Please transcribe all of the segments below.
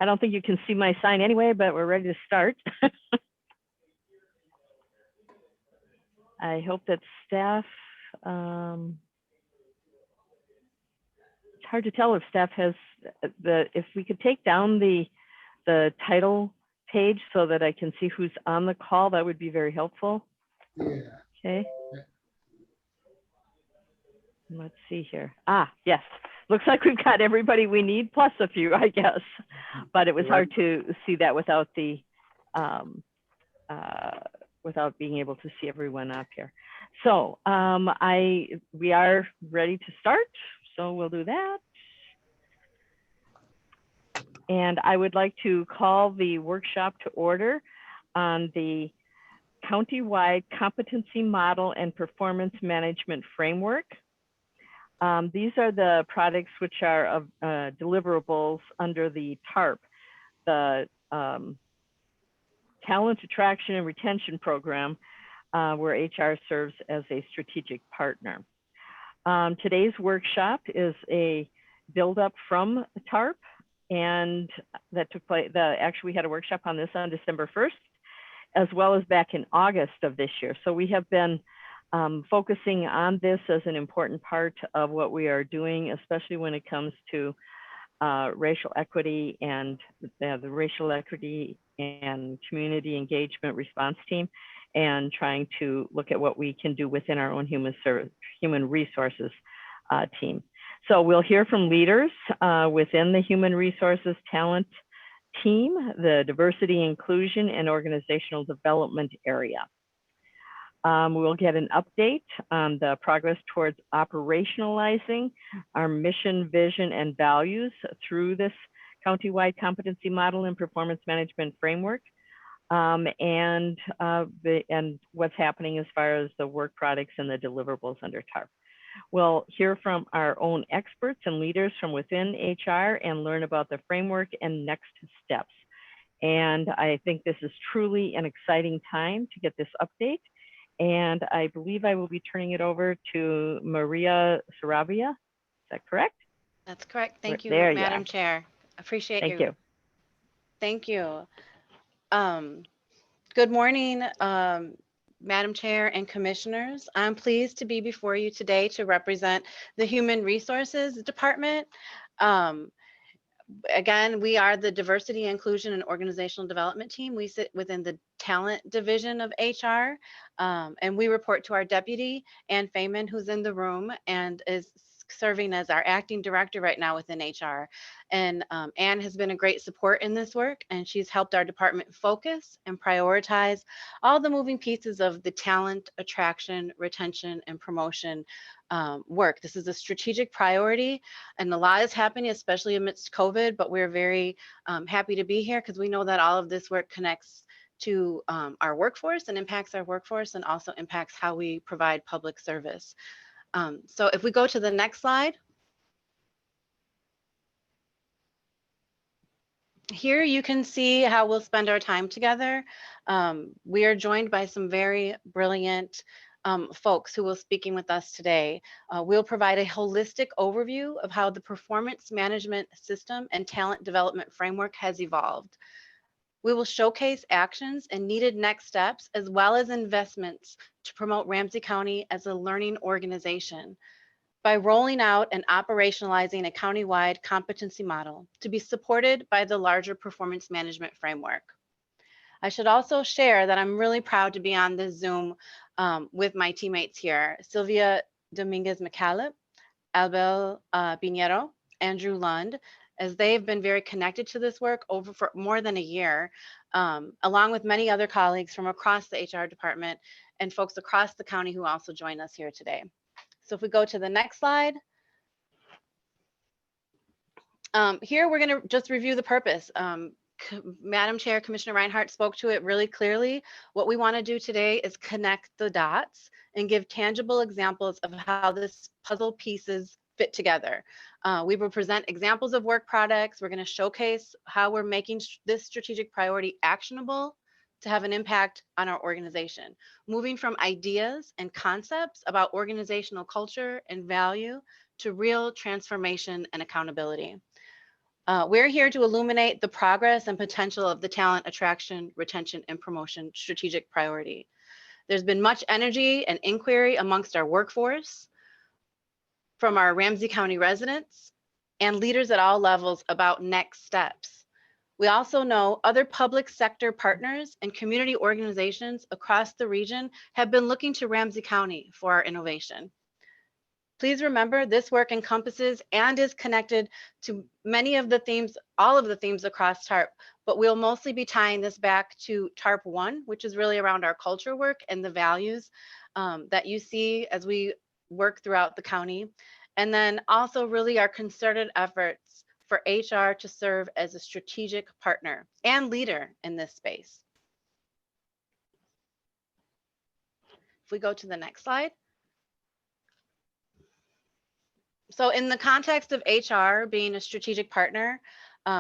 I don't think you can see my sign anyway, but we're ready to start. I hope that staff, it's hard to tell if staff has if we could take down the title page so that I can see who's on the call, that would be very helpful. Yeah. Okay. Let's see here. Yes. Looks like we've got everybody we need, plus a few, I guess. But it was hard to see that without the without being able to see everyone up here. So we are ready to start. So we'll do that. And I would like to call the workshop to order on the countywide competency model and performance management framework. These are the products which are of deliverables under the TARP, the Talent Attraction and Retention Program, where HR serves as a strategic partner. Today's workshop is a build-up from TARP, and that took place. Actually, we had a workshop on this on December 1st, as well as back in August of this year. So we have been focusing on this as an important part of what we are doing, especially when it comes to racial equity and the racial equity and community engagement response team, and trying to look at what we can do within our own human resources team. So we'll hear from leaders within the human resources talent team, the diversity, inclusion, and organizational development area. We'll get an update on the progress towards operationalizing our mission, vision, and values through this countywide competency model and performance management framework, and what's happening as far as the work products and the deliverables under TARP. We'll hear from our own experts and leaders from within HR and learn about the framework and next steps. And I think this is truly an exciting time to get this update. And I believe I will be turning it over to Maria Sarabia. Is that correct? That's correct. Thank you, there Madam you Chair. Appreciate Thank you. Thank you. Good morning, Madam Chair and Commissioners. I'm pleased to be before you today to represent the Human Resources Department. Again, we are the Diversity, Inclusion, and Organizational Development team. We sit within the Talent Division of HR, and we report to our Deputy, Ann Feynman, who's in the room and is serving as our acting director right now within HR. And Ann has been a great support in this work, and she's helped our department focus and prioritize all the moving pieces of the talent attraction, retention, and promotion work. This is a strategic priority, and a lot is happening, especially amidst COVID, but we're very happy to be here because we know that all of this work connects to our workforce and impacts our workforce, and also impacts how we provide public service. So if we go to the next slide. Here you can see how we'll spend our time together. We are joined by some very brilliant folks who will be speaking with us today. We'll provide a holistic overview of how the performance management system and talent development framework has evolved. We will showcase actions and needed next steps, as well as investments to promote Ramsey County as a learning organization by rolling out and operationalizing a countywide competency model to be supported by the larger performance management framework. I should also share that I'm really proud to be on this Zoom with my teammates here, Sylvia Dominguez-McCallop, Abel Pinheiro, Andrew Lund, as they've been very connected to this work for more than a year, along with many other colleagues from across the HR department and folks across the county who also join us here today. So if we go to the next slide. Here we're going to just review the purpose. Madam Chair, Commissioner Reinhardt spoke to it really clearly. What we want to do today is connect the dots and give tangible examples of how this puzzle pieces fit together. We will present examples of work products. We're going to showcase how we're making this strategic priority actionable to have an impact on our organization, moving from ideas and concepts about organizational culture and value to real transformation and accountability. We're here to illuminate the progress and potential of the talent attraction, retention, and promotion strategic priority. There's been much energy and inquiry amongst our workforce from our Ramsey County residents and leaders at all levels about next steps. We also know other public sector partners and community organizations across the region have been looking to Ramsey County for our innovation. Please remember, this work encompasses and is connected to many of the themes, all of the themes across TARP, but we'll mostly be tying this back to TARP 1, which is really around our culture work and the values that you see as we work throughout the county. And then also really our concerted efforts for HR to serve as a strategic partner and leader in this space. If we go to the next slide. So in the context of HR being a strategic partner,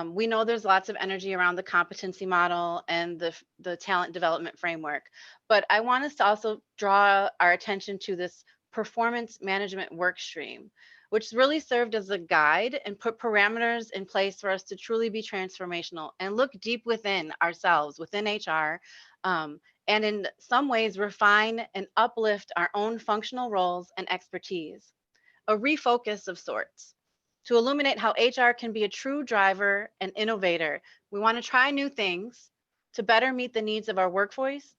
we know there's lots of energy around the competency model and the talent development framework, but I want us to also draw our attention to this performance management work stream, which really served as a guide and put parameters in place for us to truly be transformational and look deep within ourselves, within HR, and in some ways refine and uplift our own functional roles and expertise. A refocus of sorts to illuminate how HR can be a true driver and innovator. We want to try new things to better meet the needs of our workforce,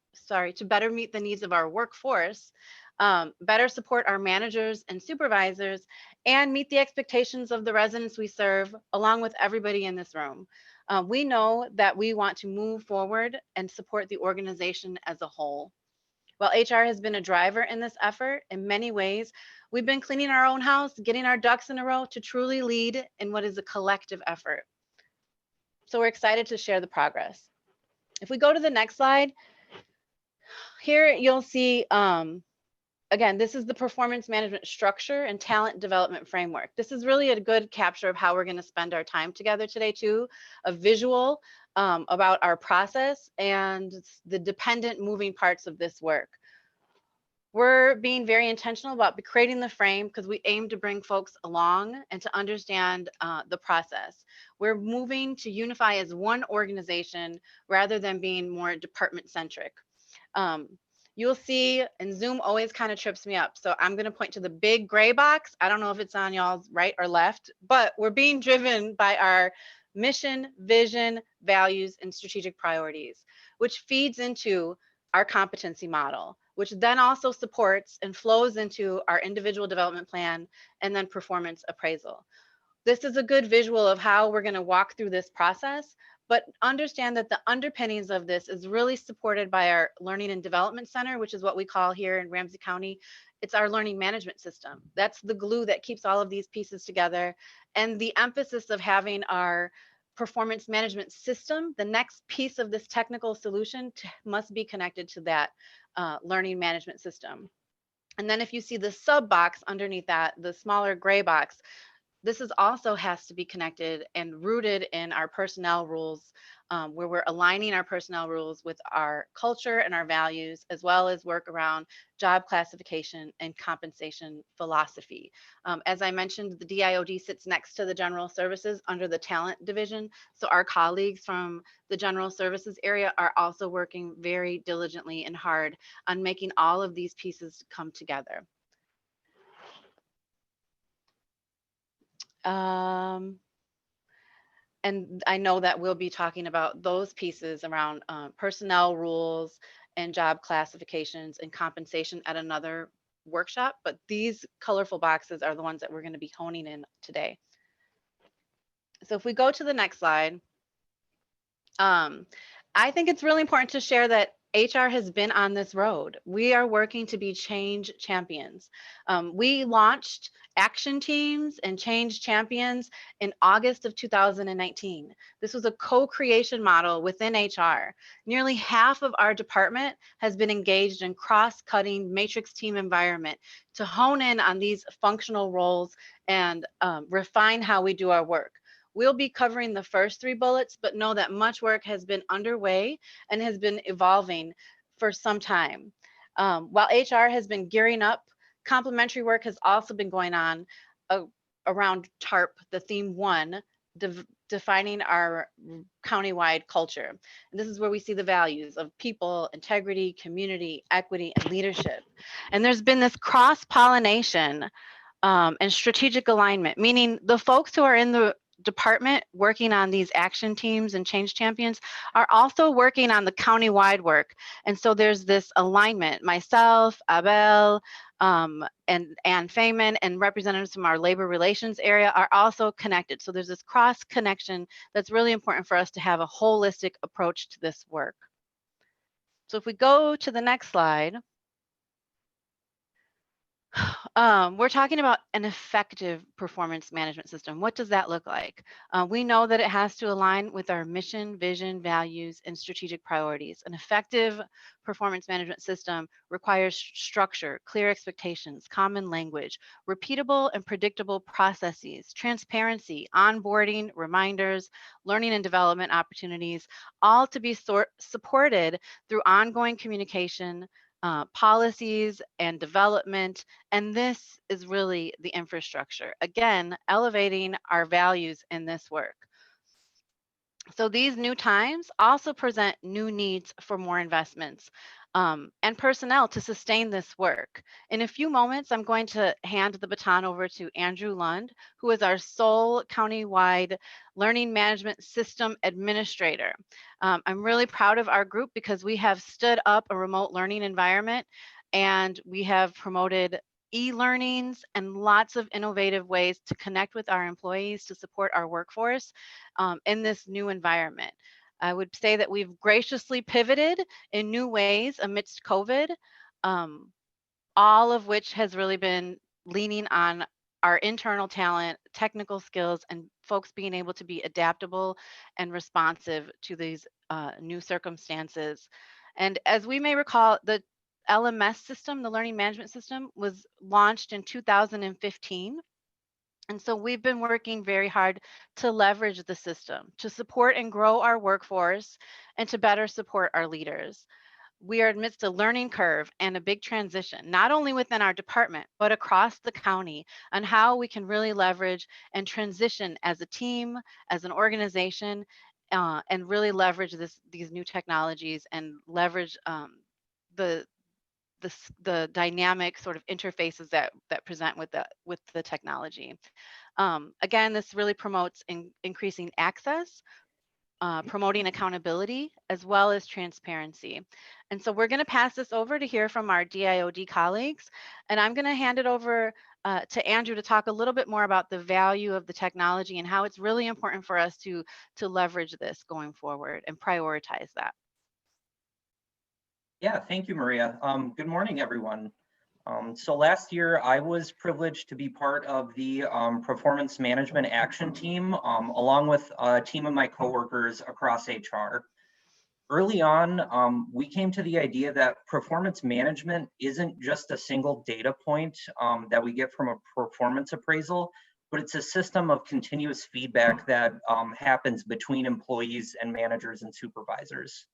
better support our managers and supervisors, and meet the expectations of the residents we serve, along with everybody in this room. We know that we want to move forward and support the organization as a whole. While HR has been a driver in this effort, in many ways, we've been cleaning our own house, getting our ducks in a row to truly lead in what is a collective effort. So we're excited to share the progress. If we go to the next slide, here you'll see, again, this is the performance management structure and talent development framework. This is really a good capture of how we're going to spend our time together today too, a visual about our process and the dependent moving parts of this work. We're being very intentional about creating the frame because we aim to bring folks along and to understand the process. We're moving to unify as one organization rather than being more department centric. You'll see, and Zoom always kind of trips me up. So I'm going to point to the big gray box. I don't know if it's on y'all's right or left, but we're being driven by our mission, vision, values, and strategic priorities, which feeds into our competency model, which then also supports and flows into our individual development plan and then performance appraisal. This is a good visual of how we're going to walk through this process, but understand that the underpinnings of this is really supported by our Learning and Development Center, which is what we call here in Ramsey County. It's our learning management system. That's the glue that keeps all of these pieces together. And the emphasis of having our performance management system, the next piece of this technical solution must be connected to that learning management system. And then if you see the sub box underneath that, the smaller gray box, this is also has to be connected and rooted in our personnel rules, where we're aligning our personnel rules with our culture and our values, as well as work around job classification and compensation philosophy. As I mentioned, the DIOD sits next to the general services under the talent division. So our colleagues from the general services area are also working very diligently and hard on making all of these pieces come together. And I know that we'll be talking about those pieces around personnel rules and job classifications and compensation at another workshop, but these colorful boxes are the ones that we're going to be honing in today. So if we go to the next slide, I think it's really important to share that HR has been on this road. We are working to be change champions. We launched action teams and change champions in August of 2019. This was a co-creation model within HR. Nearly half of our department has been engaged in cross-cutting matrix team environment to hone in on these functional roles and refine how we do our work. We'll be covering the first 3 bullets, but know that much work has been underway and has been evolving for some time. While HR has been gearing up, complementary work has also been going on around TARP, the theme 1, defining our countywide culture. And this is where we see the values of people, integrity, community, equity, and leadership. And there's been this cross-pollination and strategic alignment, meaning the folks who are in the department working on these action teams and change champions are also working on the countywide work. And so there's this alignment. Myself, Abel, and Ann Feynman and representatives from our labor relations area are also connected. So there's this cross connection that's really important for us to have a holistic approach to this work. So if we go to the next slide, we're talking about an effective performance management system. What does that look like? We know that it has to align with our mission, vision, values, and strategic priorities. An effective performance management system requires structure, clear expectations, common language, repeatable and predictable processes, transparency, onboarding, reminders, learning and development opportunities, all to be supported through ongoing communication, policies and development. And this is really the infrastructure. Again, elevating our values in this work. So these new times also present new needs for more investments and personnel to sustain this work. In a few moments, I'm going to hand the baton over to Andrew Lund, who is our sole countywide learning management system administrator. I'm really proud of our group because we have stood up a remote learning environment and we have promoted e-learnings and lots of innovative ways to connect with our employees to support our workforce in this new environment. I would say that we've graciously pivoted in new ways amidst COVID, all of which has really been leaning on our internal talent, technical skills, and folks being able to be adaptable and responsive to these new circumstances. And as we may recall, the LMS system, the learning management system, was launched in 2015. And so we've been working very hard to leverage the system to support and grow our workforce and to better support our leaders. We are amidst a learning curve and a big transition, not only within our department, but across the county on how we can really leverage and transition as a team, as an organization, and really leverage these new technologies and leverage the dynamic sort of interfaces that present with the technology. Again, this really promotes increasing access, promoting accountability, as well as transparency. And so we're going to pass this over to hear from our DIOD colleagues, and I'm going to hand it over to Andrew to talk a little bit more about the value of the technology and how it's really important for us to leverage this going forward and prioritize that. Yeah, thank you, Maria. Good morning, everyone. So last year, I was privileged to be part of the performance management action team, along with a team of my coworkers across HR. Early on, we came to the idea that performance management isn't just a single data point that we get from a performance appraisal, but it's a system of continuous feedback that happens between employees and managers and supervisors.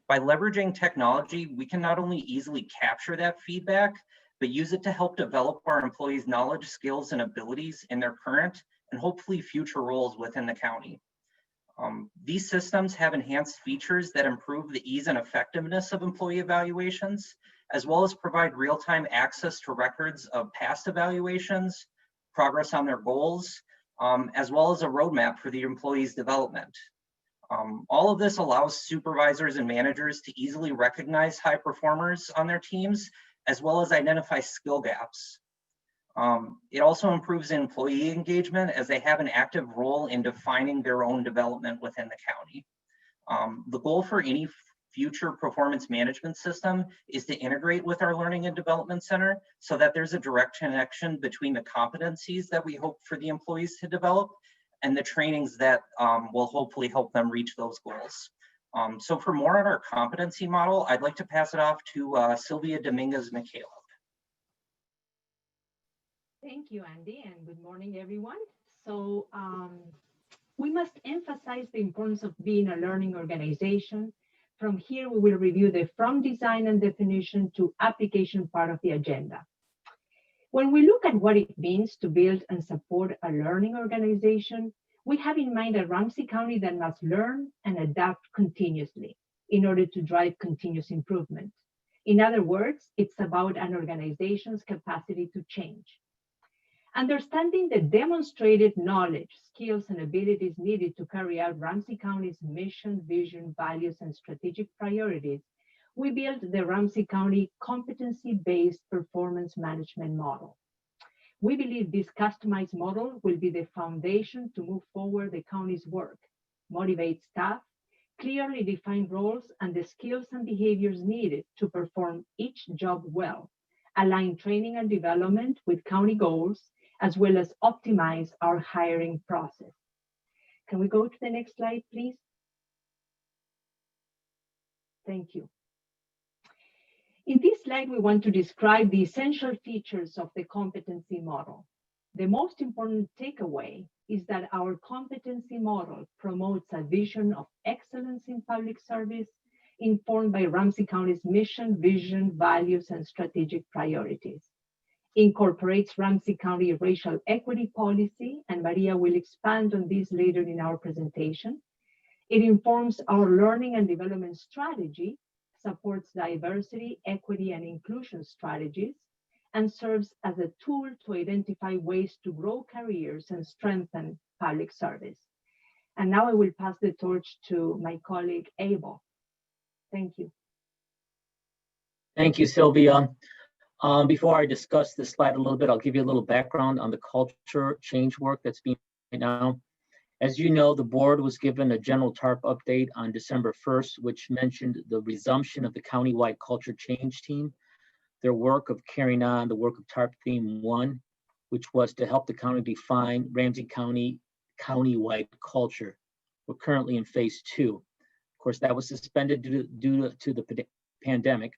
By leveraging technology, we can not only easily capture that feedback, but use it to help develop our employees' knowledge, skills, and abilities in their current and hopefully future roles within the county. These systems have enhanced features that improve the ease and effectiveness of employee evaluations, as well as provide real-time access to records of past evaluations, progress on their goals, as well as a roadmap for the employee's development. All of this allows supervisors and managers to easily recognize high performers on their teams, as well as identify skill gaps. It also improves employee engagement as they have an active role in defining their own development within the county. The goal for any future performance management system is to integrate with our Learning and Development Center so that there's a direct connection between the competencies that we hope for the employees to develop and the trainings that will hopefully help them reach those goals. So for more on our competency model, I'd like to pass it off to Sylvia Dominguez-McCaleb. Thank you, Andy, and good morning, everyone. So we must emphasize the importance of being a learning organization. From here, we will review the from design and definition to application part of the agenda. When we look at what it means to build and support a learning organization, We have in mind a Ramsey County that must learn and adapt continuously in order to drive continuous improvement. In other words, it's about an organization's capacity to change. Understanding the demonstrated knowledge, skills, and abilities needed to carry out Ramsey County's mission, vision, values, and strategic priorities, we built the Ramsey County competency-based performance management model. We believe this customized model will be the foundation to move forward the county's work, motivate staff, clearly define roles and the skills and behaviors needed to perform each job well, align training and development with county goals, as well as optimize our hiring process. Can we go to the next slide, please? Thank you. In this slide, we want to describe the essential features of the competency model. The most important takeaway is that our competency model promotes a vision of excellence in public service informed by Ramsey County's mission, vision, values, and strategic priorities. Incorporates Ramsey County racial equity policy, and Maria will expand on this later in our presentation. It informs our learning and development strategy, supports diversity, equity, and inclusion strategies, and serves as a tool to identify ways to grow careers and strengthen public service. And now I will pass the torch to my colleague, Abel. Thank you. Thank you, Sylvia. Before I discuss this slide a little bit, I'll give you a little background on the culture change work that's being done right now. As you know, the board was given a general TARP update on December 1st, which mentioned the resumption of the countywide culture change team, their work of carrying on the work of TARP Theme 1, which was to help the county define Ramsey County countywide culture. We're currently in phase 2. Of course, that was suspended due to the pandemic.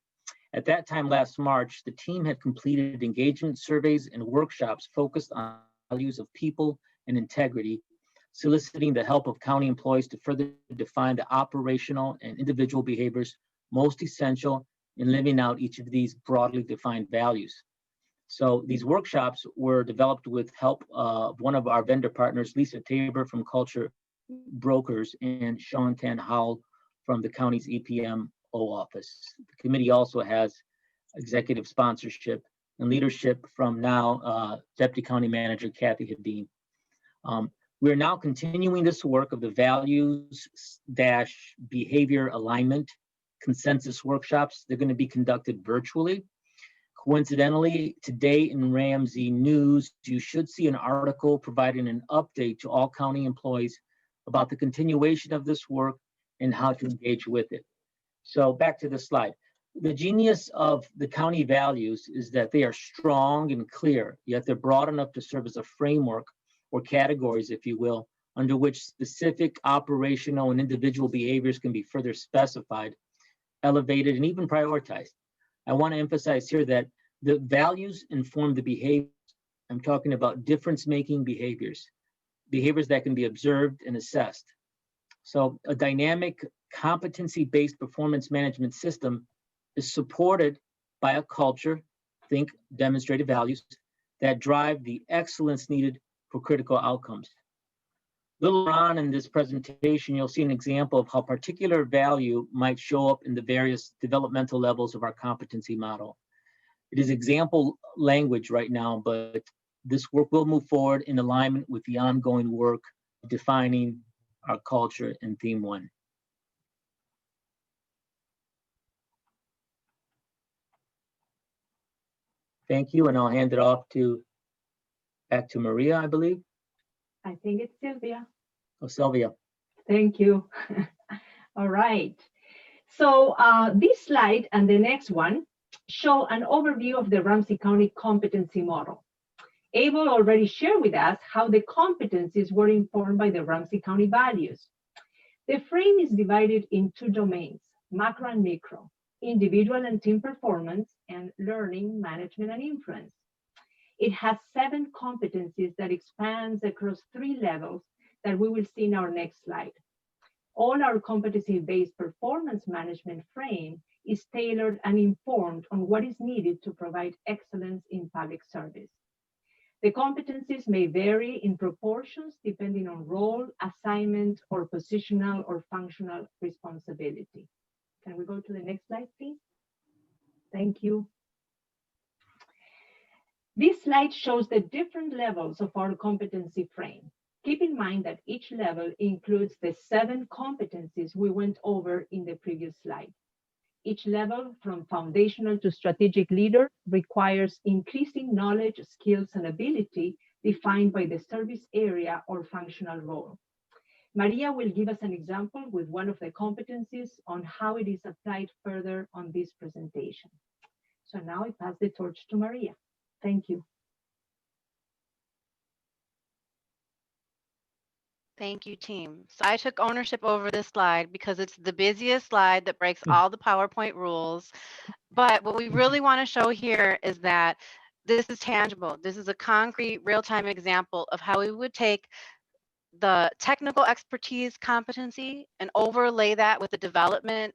At that time last March, the team had completed engagement surveys and workshops focused on values of people and integrity, soliciting the help of county employees to further define the operational and individual behaviors most essential in living out each of these broadly defined values. So these workshops were developed with help of one of our vendor partners, Lisa Tabor from Culture Brokers, and Sean Tan Howell from the county's EPMO office. The committee also has executive sponsorship and leadership from now Deputy County Manager Kathy Hadeen. We're now continuing this work of the values-behavior alignment consensus workshops. They're going to be conducted virtually. Coincidentally, today in Ramsey News, you should see an article providing an update to all county employees about the continuation of this work and how to engage with it. So back to the slide. The genius of the county values is that they are strong and clear, yet they're broad enough to serve as a framework or categories, if you will, under which specific operational and individual behaviors can be further specified, elevated, and even prioritized. I want to emphasize here that the values inform the behaviors. I'm talking about difference-making behaviors, behaviors that can be observed and assessed. So a dynamic competency-based performance management system is supported by a culture, think demonstrated values, that drive the excellence needed for critical outcomes. Later on in this presentation, you'll see an example of how particular value might show up in the various developmental levels of our competency model. It is example language right now, but this work will move forward in alignment with the ongoing work defining our culture in Theme 1. Thank you, and I'll hand it off back to Maria, I believe. I think it's Sylvia. Oh, Sylvia. Thank you. All right. So this slide and the next one show an overview of the Ramsey County competency model. Abel already shared with us how the competencies were informed by the Ramsey County values. The frame is divided in two domains, macro and micro, individual and team performance, and learning, management, and influence. It has 7 competencies that expands across 3 levels that we will see in our next slide. All our competency-based performance management frame is tailored and informed on what is needed to provide excellence in public service. The competencies may vary in proportions depending on role, assignment, or positional or functional responsibility. Can we go to the next slide, please? Thank you. This slide shows the different levels of our competency frame. Keep in mind that each level includes the 7 competencies we went over in the previous slide. Each level, from foundational to strategic leader, requires increasing knowledge, skills, and ability defined by the service area or functional role. Maria will give us an example with one of the competencies on how it is applied further on this presentation. So now I pass the torch to Maria. Thank you. Thank you, team. So I took ownership over this slide because it's the busiest slide that breaks all the PowerPoint rules. But what we really want to show here is that this is tangible. This is a concrete, real-time example of how we would take the technical expertise competency and overlay that with the development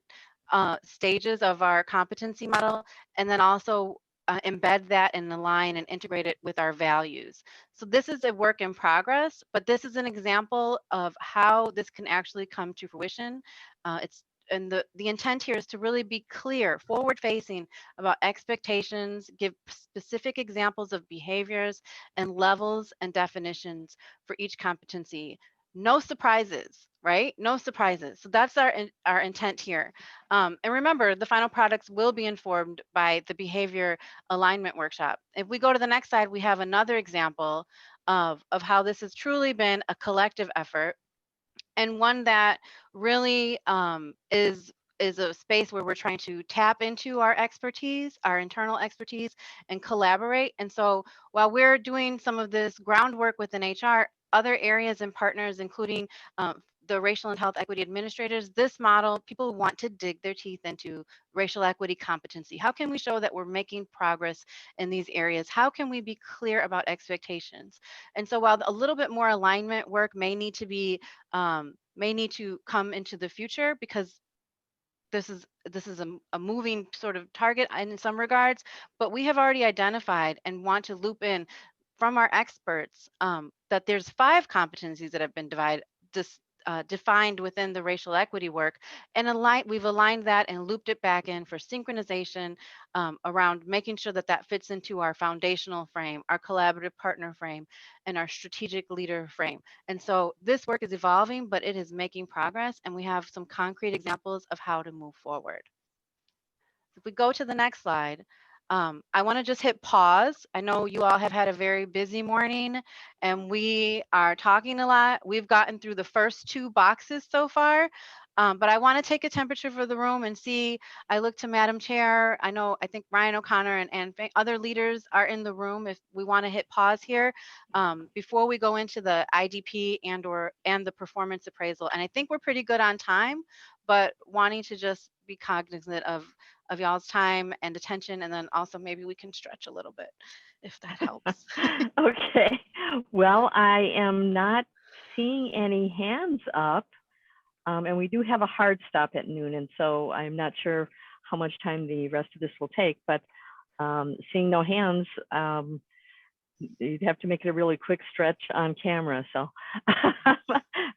stages of our competency model, and then also embed that and align and integrate it with our values. So this is a work in progress, but this is an example of how this can actually come to fruition. And the intent here is to really be clear, forward facing about expectations, give specific examples of behaviors and levels and definitions for each competency. No surprises, right? No surprises. So that's our intent here. And remember, the final products will be informed by the behavior alignment workshop. If we go to the next slide, we have another example of how this has truly been a collective effort, and one that really is a space where we're trying to tap into our expertise, our internal expertise, and collaborate. And so while we're doing some of this groundwork within HR, other areas and partners, including the racial and health equity administrators, this model, people want to dig their teeth into racial equity competency. How can we show that we're making progress in these areas? How can we be clear about expectations? And so while a little bit more alignment work may need to come into the future, because this is a moving sort of target in some regards, but we have already identified and want to loop in from our experts that there's 5 competencies that have been defined within the racial equity work, and we've aligned that and looped it back in for synchronization around making sure that that fits into our foundational frame, our collaborative partner frame, and our strategic leader frame. And so this work is evolving, but it is making progress, and we have some concrete examples of how to move forward. If we go to the next slide, I want to just hit pause. I know you all have had a very busy morning and we are talking a lot. We've gotten through the first 2 boxes so far, but I want to take a temperature for the room and see. I look to Madam Chair. I think Ryan O'Connor and other leaders are in the room if we want to hit pause here before we go into the IDP and the performance appraisal. And I think we're pretty good on time, but wanting to just be cognizant of y'all's time and attention, and then also maybe we can stretch a little bit if that helps. Okay. Well, I am not seeing any hands up, and we do have a hard stop at noon, and so I'm not sure how much time the rest of this will take, but seeing no hands, you'd have to make it a really quick stretch on camera, so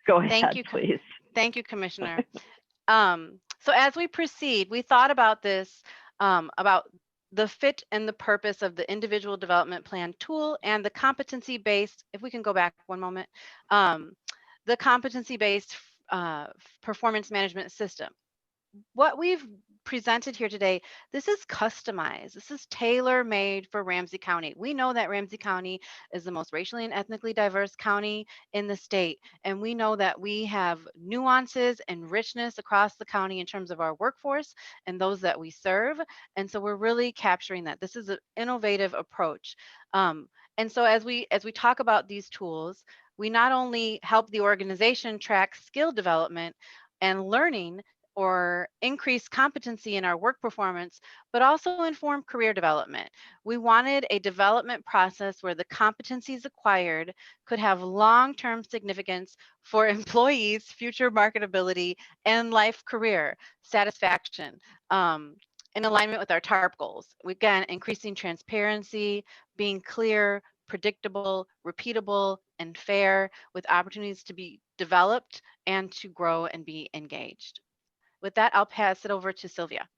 go ahead. Thank you, please. Thank you, Commissioner. So as we proceed, we thought about this, about the fit and the purpose of the individual development plan tool and the competency-based, if we can go back one moment, the competency-based performance management system. What we've presented here today, this is customized. This is tailor-made for Ramsey County. We know that Ramsey County is the most racially and ethnically diverse county in the state. And we know that we have nuances and richness across the county in terms of our workforce and those that we serve. And so we're really capturing that. This is an innovative approach. And so as we talk about these tools, we not only help the organization track skill development and learning or increase competency in our work performance, but also inform career development. We wanted a development process where the competencies acquired could have long-term significance for employees' future marketability and life career satisfaction. In alignment with our TARP goals. Again, increasing transparency, being clear, predictable, repeatable, and fair, with opportunities to be developed and to grow and be engaged. With that, I'll pass it over to Sylvia.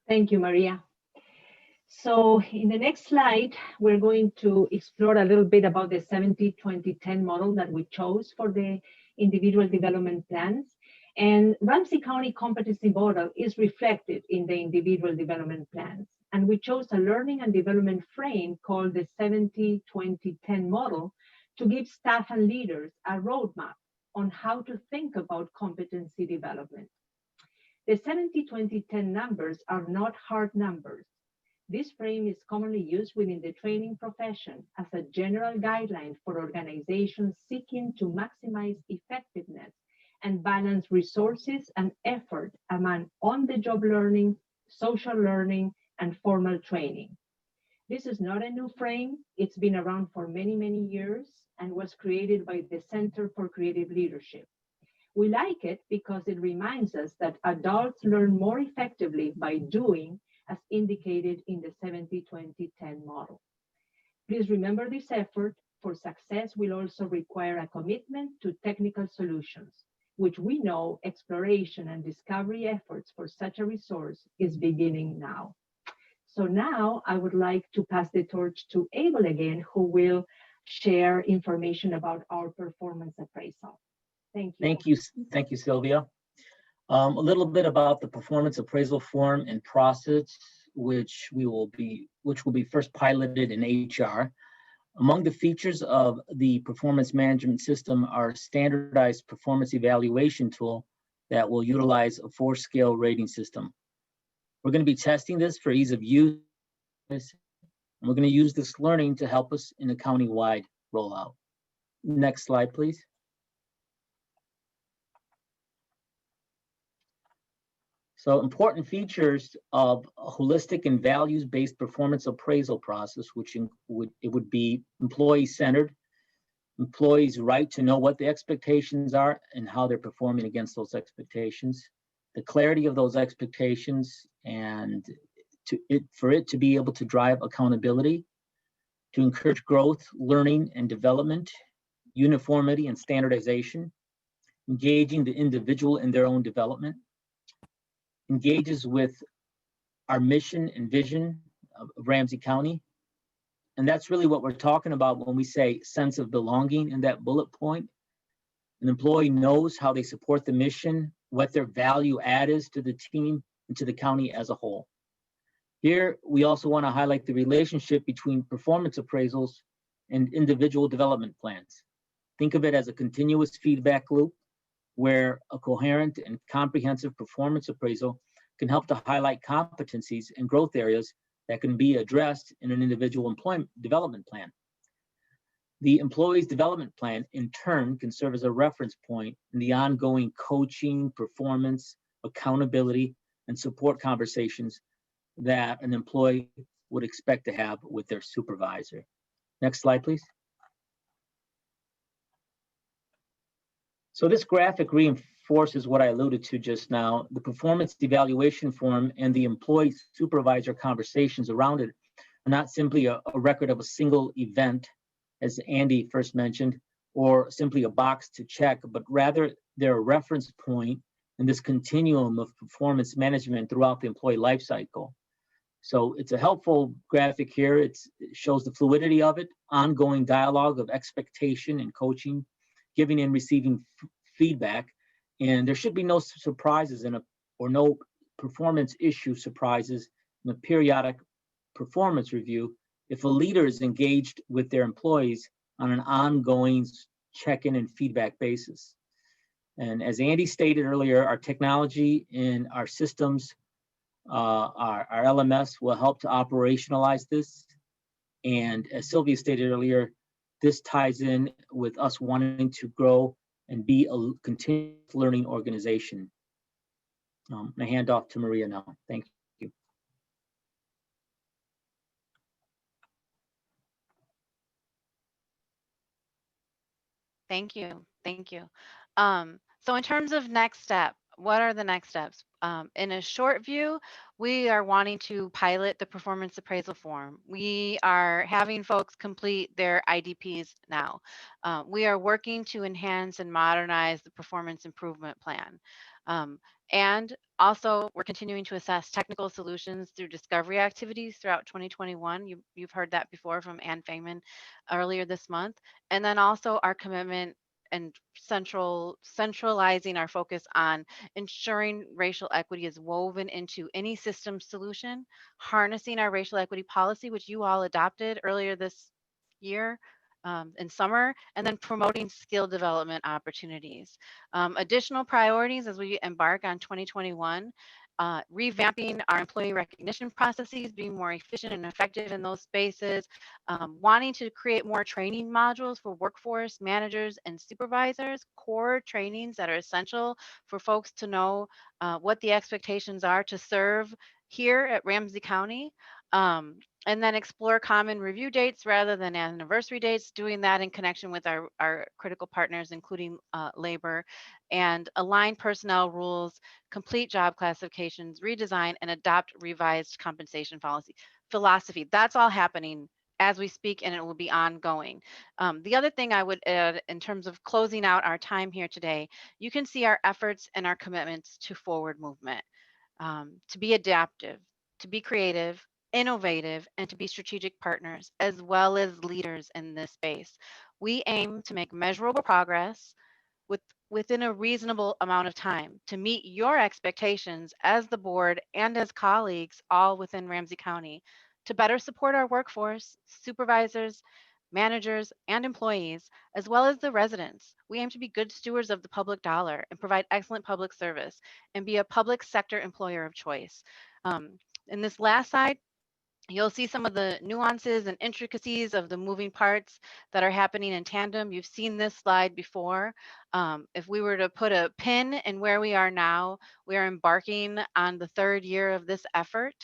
Thank you, Maria. So in the next slide, we're going to explore a little bit about the 70-20-10 model that we chose for the individual development plans. And Ramsey County competency model is reflected in the individual development plans. And we chose a learning and development frame called the 70-20-10 model to give staff and leaders a roadmap on how to think about competency development. The 70-20-10 numbers are not hard numbers. This frame is commonly used within the training profession as a general guideline for organizations seeking to maximize effectiveness and balance resources and effort among on-the-job learning, social learning, and formal training. This is not a new frame. It's been around for many, many years and was created by the Center for Creative Leadership. We like it because it reminds us that adults learn more effectively by doing, as indicated in the 70-20-10 model. Please remember this effort, for success will also require a commitment to technical solutions, which we know exploration and discovery efforts for such a resource is beginning now. So now I would like to pass the torch to Abel again, who will share information about our performance appraisal. Thank you. Thank you, Sylvia. A little bit about the performance appraisal form and process, which will be first piloted in HR. Among the features of the performance management system are a standardized performance evaluation tool that will utilize a 4-scale rating system. We're going to be testing this for ease of use, and we're going to use this learning to help us in a county-wide rollout. Next slide, please. So important features of a holistic and values-based performance appraisal process, which would be employee-centered, employees' right to know what the expectations are and how they're performing against those expectations, the clarity of those expectations, and for it to be able to drive accountability, to encourage growth, learning, and development, uniformity and standardization, engaging the individual in their own development, engages with our mission and vision of Ramsey County. And that's really what we're talking about when we say sense of belonging in that bullet point. An employee knows how they support the mission, what their value add is to the team and to the county as a whole. Here, we also want to highlight the relationship between performance appraisals and individual development plans. Think of it as a continuous feedback loop where a coherent and comprehensive performance appraisal can help to highlight competencies and growth areas that can be addressed in an individual employment development plan. The employee's development plan, in turn, can serve as a reference point in the ongoing coaching, performance, accountability, and support conversations that an employee would expect to have with their supervisor. Next slide, please. So this graphic reinforces what I alluded to just now. The performance evaluation form and the employee supervisor conversations around it are not simply a record of a single event, as Andy first mentioned, or simply a box to check, but rather they're a reference point in this continuum of performance management throughout the employee life cycle. So it's a helpful graphic here. It shows the fluidity of it, ongoing dialogue of expectation and coaching, giving and receiving feedback, and there should be no surprises or no performance issue surprises in a periodic performance review if a leader is engaged with their employees on an ongoing check-in and feedback basis. And as Andy stated earlier, our technology and our systems, our LMS will help to operationalize this. And as Sylvia stated earlier, this ties in with us wanting to grow and be a continuous learning organization. I hand off to Maria now. Thank you. Thank you. Thank you. So in terms of next step, what are the next steps? In a short view, we are wanting to pilot the performance appraisal form. We are having folks complete their IDPs now. We are working to enhance and modernize the performance improvement plan. Um, and also, we're continuing to assess technical solutions through discovery activities throughout 2021. You've heard that before from Ann Feynman earlier this month. And then also our commitment and centralizing our focus on ensuring racial equity is woven into any system solution, harnessing our racial equity policy, which you all adopted earlier this year in summer, and then promoting skill development opportunities. Additional priorities as we embark on 2021, revamping our employee recognition processes, being more efficient and effective in those spaces, wanting to create more training modules for workforce managers and supervisors, core trainings that are essential for folks to know what the expectations are to serve here at Ramsey County. And then explore common review dates rather than anniversary dates, doing that in connection with our critical partners, including labor, and align personnel rules, complete job classifications, redesign, and adopt revised compensation policy philosophy. That's all happening as we speak, and it will be ongoing. The other thing I would add in terms of closing out our time here today, you can see our efforts and our commitments to forward movement, to be adaptive, to be creative, innovative, and to be strategic partners, as well as leaders in this space. We aim to make measurable progress within a reasonable amount of time to meet your expectations as the board and as colleagues all within Ramsey County to better support our workforce, supervisors, managers, and employees, as well as the residents. We aim to be good stewards of the public dollar and provide excellent public service and be a public sector employer of choice. In this last slide, you'll see some of the nuances and intricacies of the moving parts that are happening in tandem. You've seen this slide before. If we were to put a pin in where we are now, we are embarking on the third year of this effort.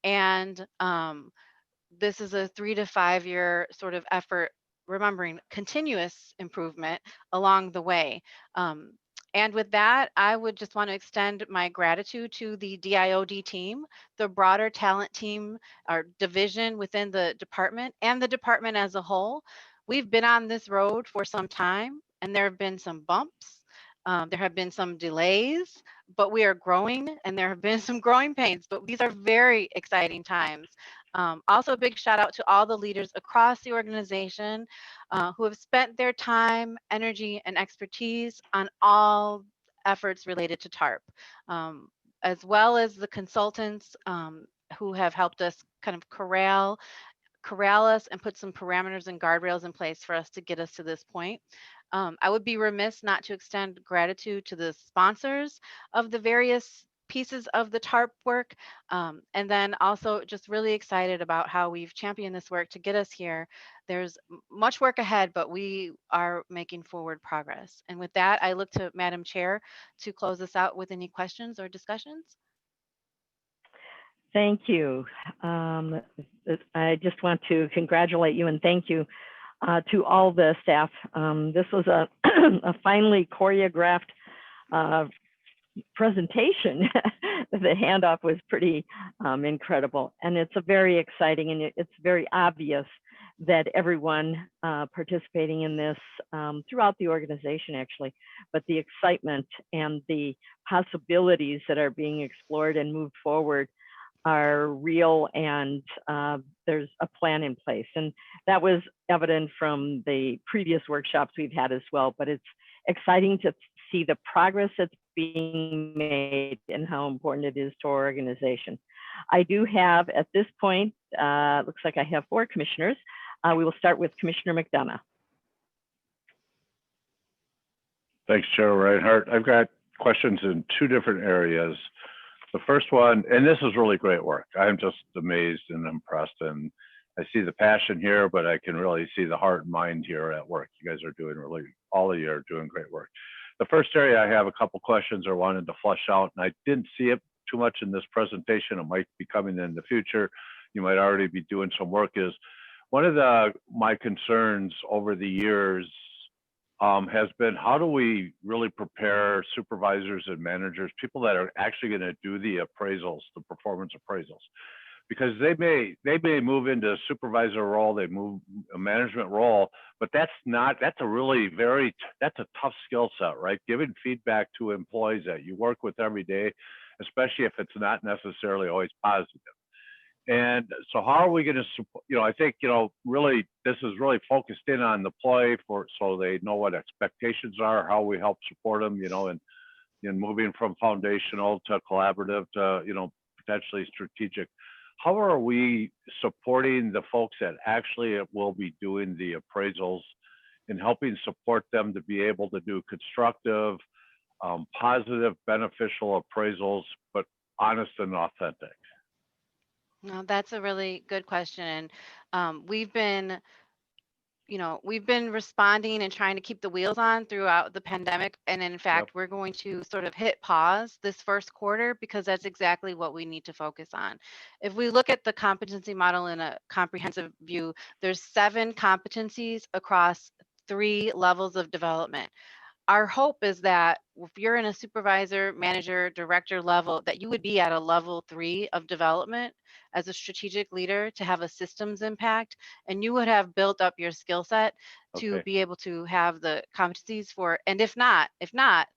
And this is a 3 to 5 year sort of effort, remembering continuous improvement along the way. And with that, I would just want to extend my gratitude to the DIOD team, the broader talent team, our division within the department, and the department as a whole. We've been on this road for some time, and there have been some bumps. There have been some delays, but we are growing, and there have been some growing pains, but these are very exciting times. Also, a big shout out to all the leaders across the organization who have spent their time, energy, and expertise on all efforts related to TARP, as well as the consultants who have helped us kind of corral us and put some parameters and guardrails in place for us to get us to this point. I would be remiss not to extend gratitude to the sponsors of the various pieces of the TARP work. And then also just really excited about how we've championed this work to get us here. There's much work ahead, but we are making forward progress. And with that, I look to Madam Chair to close us out with any questions or discussions. Thank you. I just want to congratulate you and thank you to all the staff. This was a, a finely choreographed presentation. The handoff was pretty incredible, and it's a very exciting, and it's very obvious that everyone participating in this throughout the organization actually, but the excitement and the possibilities that are being explored and moved forward are real, and there's a plan in place. And that was evident from the previous workshops we've had as well, but it's exciting to see the progress that's being made and how important it is to our organization. I do have at this point, looks like I have 4 commissioners. We will start with Commissioner McDonough. Thanks, Chair Reinhardt. I've got questions in 2 different areas. The first one, and this is really great work. I'm just amazed and impressed, and I see the passion here, but I can really see the heart and mind here at work. You guys are doing really, all of you are doing great work. The first area I have a couple questions or wanted to flesh out, and I didn't see it too much in this presentation. It might be coming in the future. You might already be doing some work. Is one of my concerns over the years has been how do we really prepare supervisors and managers, people that are actually going to do the appraisals, the performance appraisals, because they may move into a supervisor role, they move a management role, but that's a really that's a tough skill set, right? Giving feedback to employees that you work with every day, especially if it's not necessarily always positive. And so how are we going to support, I think, really, this is really focused in on the employee so they know what expectations are, how we help support them, and moving from foundational to collaborative to, potentially strategic. How are we supporting the folks that actually will be doing the appraisals and helping support them to be able to do constructive, positive, beneficial appraisals, but honest and authentic? No, that's a really good question. And we've been responding and trying to keep the wheels on throughout the pandemic. And in fact, we're going to sort of hit pause this first quarter because that's exactly what we need to focus on. If we look at the competency model in a comprehensive view, there's 7 competencies across 3 levels of development. Our hope is that if you're in a supervisor, manager, director level, that you would be at a level 3 of development as a strategic leader to have a systems impact, and you would have built up your skill set to Okay. be able to have the competencies for, and if not,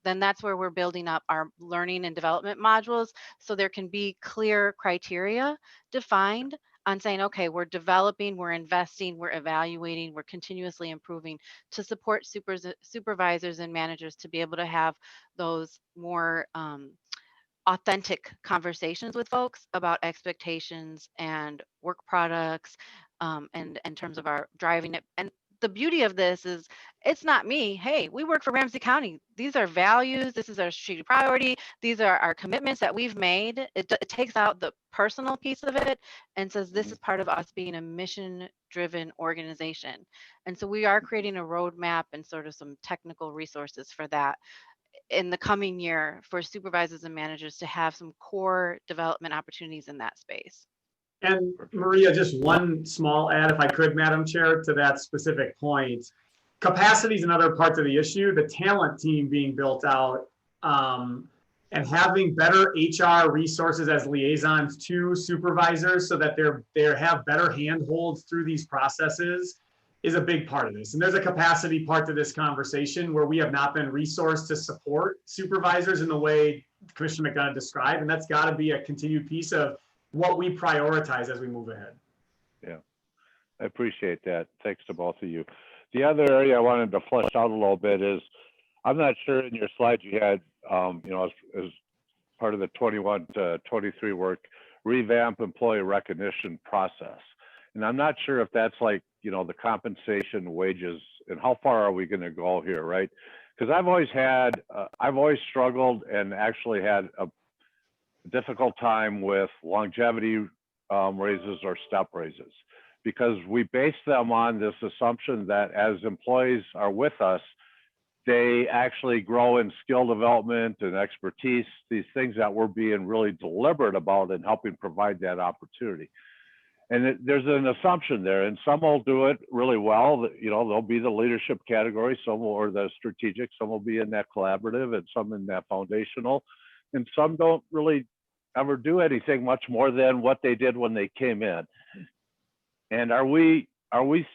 then that's where we're building up our learning and development modules so there can be clear criteria defined on saying, okay, we're developing, we're investing, we're evaluating, we're continuously improving to support supervisors and managers to be able to have those more authentic conversations with folks about expectations and work products, and in terms of our driving it. And the beauty of this is it's not me. Hey, we work for Ramsey County. These are values. This is our strategic priority. These are our commitments that we've made. It takes out the personal piece of it and says this is part of us being a mission-driven organization. And so we are creating a roadmap and sort of some technical resources for that in the coming year for supervisors and managers to have some core development opportunities in that space. And Maria, just one small add, if I could, Madam Chair, to that specific point. Capacity is another part of the issue. The talent team being built out and having better HR resources as liaisons to supervisors so that they have better handholds through these processes is a big part of this. And there's a capacity part to this conversation where we have not been resourced to support supervisors in the way Commissioner McDonough described. And that's got to be a continued piece of what we prioritize as we move ahead. Yeah, I appreciate that. Thanks to both of you. The other area I wanted to flesh out a little bit is, I'm not sure in your slides you had, as part of the 21 to 23 work, revamp employee recognition process. And I'm not sure if that's like, the compensation, wages, and how far are we going to go here, right? Because I've always struggled and actually had a difficult time with longevity raises or step raises, because we base them on this assumption that as employees are with us, they actually grow in skill development and expertise, these things that we're being really deliberate about and helping provide that opportunity. And there's an assumption there, and some will do it really well. They'll be the leadership category, or the strategic, some will be in that collaborative, and some in that foundational, and some don't really ever do anything much more than what they did when they came in. And are we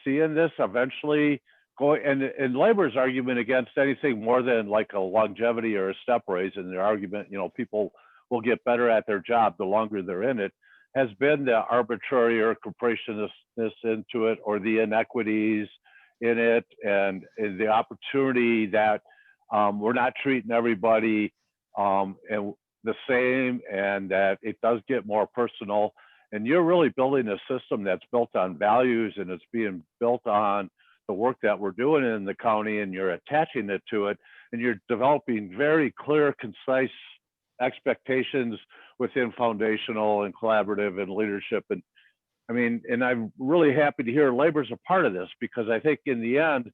seeing this eventually going? And labor's argument against anything more than like a longevity or a step raise, and their argument, people will get better at their job the longer they're in it, has been the arbitrary or capriciousness into it, or the inequities in it, and the opportunity that we're not treating everybody and the same, and that it does get more personal. And you're really building a system that's built on values, and it's being built on the work that we're doing in the county, and you're attaching it to it, and you're developing very clear, concise expectations within foundational and collaborative and leadership. And and I'm really happy to hear labor's a part of this, because I think in the end,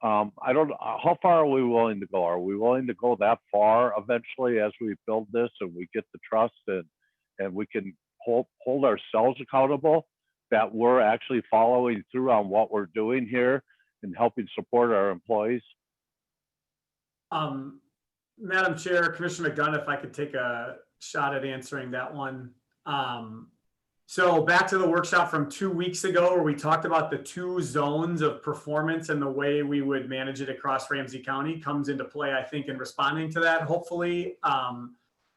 I don't know, how far are we willing to go? Are we willing to go that far eventually as we build this and we get the trust, and we can hold ourselves accountable that we're actually following through on what we're doing here and helping support our employees? Madam Chair, Commissioner McDonough, if I could take a shot at answering that one. So back to the workshop from 2 weeks ago, where we talked about the 2 zones of performance and the way we would manage it across Ramsey County comes into play, I think, in responding to that, hopefully.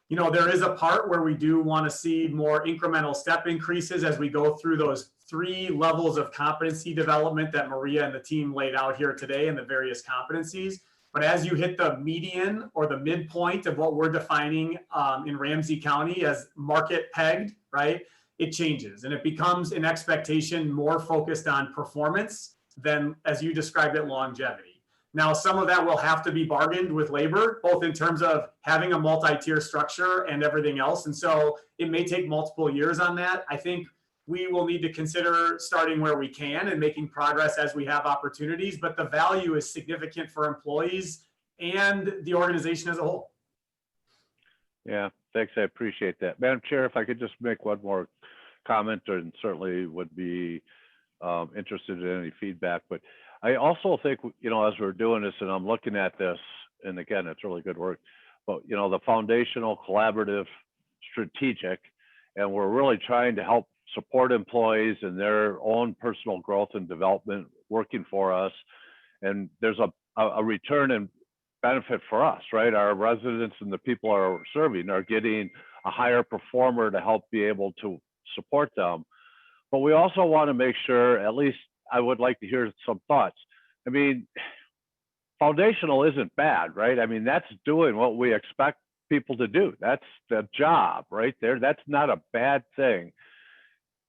You know, there is a part where we do want to see more incremental step increases as we go through those 3 levels of competency development that Maria and the team laid out here today, and the various competencies. But as you hit the median or the midpoint of what we're defining in Ramsey County as market pegged, right, it changes and it becomes an expectation more focused on performance than, as you described it, longevity. Now, some of that will have to be bargained with labor, both in terms of having a multi-tier structure and everything else. And so it may take multiple years on that. I think we will need to consider starting where we can and making progress as we have opportunities, but the value is significant for employees and the organization as a whole. Yeah, thanks. I appreciate that. Madam Chair, if I could just make one more comment, and certainly would be interested in any feedback, but I also think, you know, as we're doing this and I'm looking at this, and again, it's really good work, but, you know, the foundational, collaborative, strategic, and we're really trying to help support employees in their own personal growth and development working for us. And there's a return and benefit for us, right? Our residents and the people are serving are getting a higher performer to help be able to support them. But we also want to make sure, at least I would like to hear some thoughts. I mean, foundational isn't bad, right? I mean, that's doing what we expect people to do. That's the job right there. That's not a bad thing.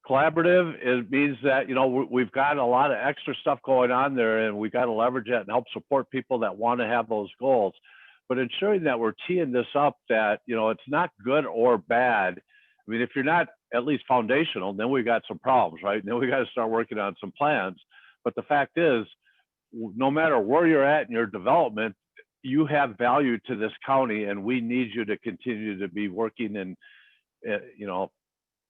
Collaborative, it means that, you know, we've got a lot of extra stuff going on there, and we got to leverage that and help support people that want to have those goals. But ensuring that we're teeing this up, that, you know, it's not good or bad. I mean, if you're not at least foundational, then we got some problems, right? And then we got to start working on some plans. But the fact is, no matter where you're at in your development, you have value to this county, and we need you to continue to be working. And, you know,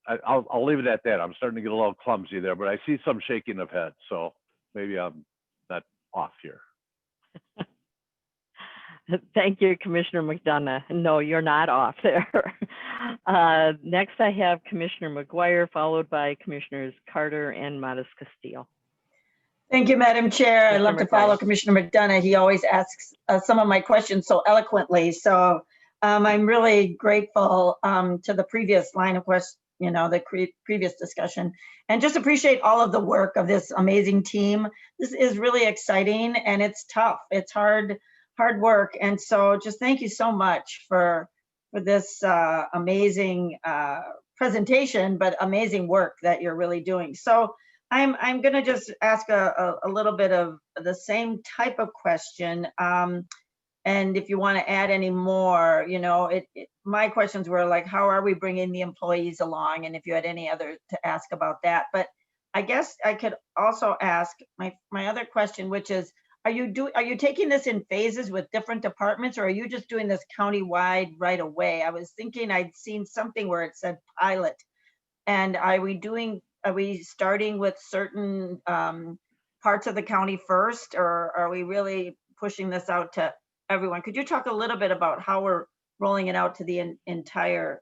I'll leave it at that. I'm starting to get a little clumsy there, but I see some shaking of heads, so maybe I'm not off here. Thank you, Commissioner McDonough. No, you're not off there. Next, I have Commissioner McGuire, followed by Commissioners Carter and Modis Castillo. Thank you, Madam Chair. I love to follow McGuire. Commissioner McDonough. He always asks some of my questions so eloquently. So I'm really grateful to the previous line of questions, you know, the previous discussion, and just appreciate all of the work of this amazing team. This is really exciting, and it's tough. It's hard work. And so just thank you so much for this amazing presentation, but amazing work that you're really doing. So I'm going to just ask a little bit of the same type of question. And if you want to add any more, you know, my questions were like, how are we bringing the employees along? And if you had any other to ask about that. But I guess I could also ask my other question, which is, are you taking this in phases with different departments, or are you just doing this countywide right away? I was thinking I'd seen something where it said pilot. And are we starting with certain parts of the county first, or are we really pushing this out to everyone? Could you talk a little bit about how we're rolling it out to the entire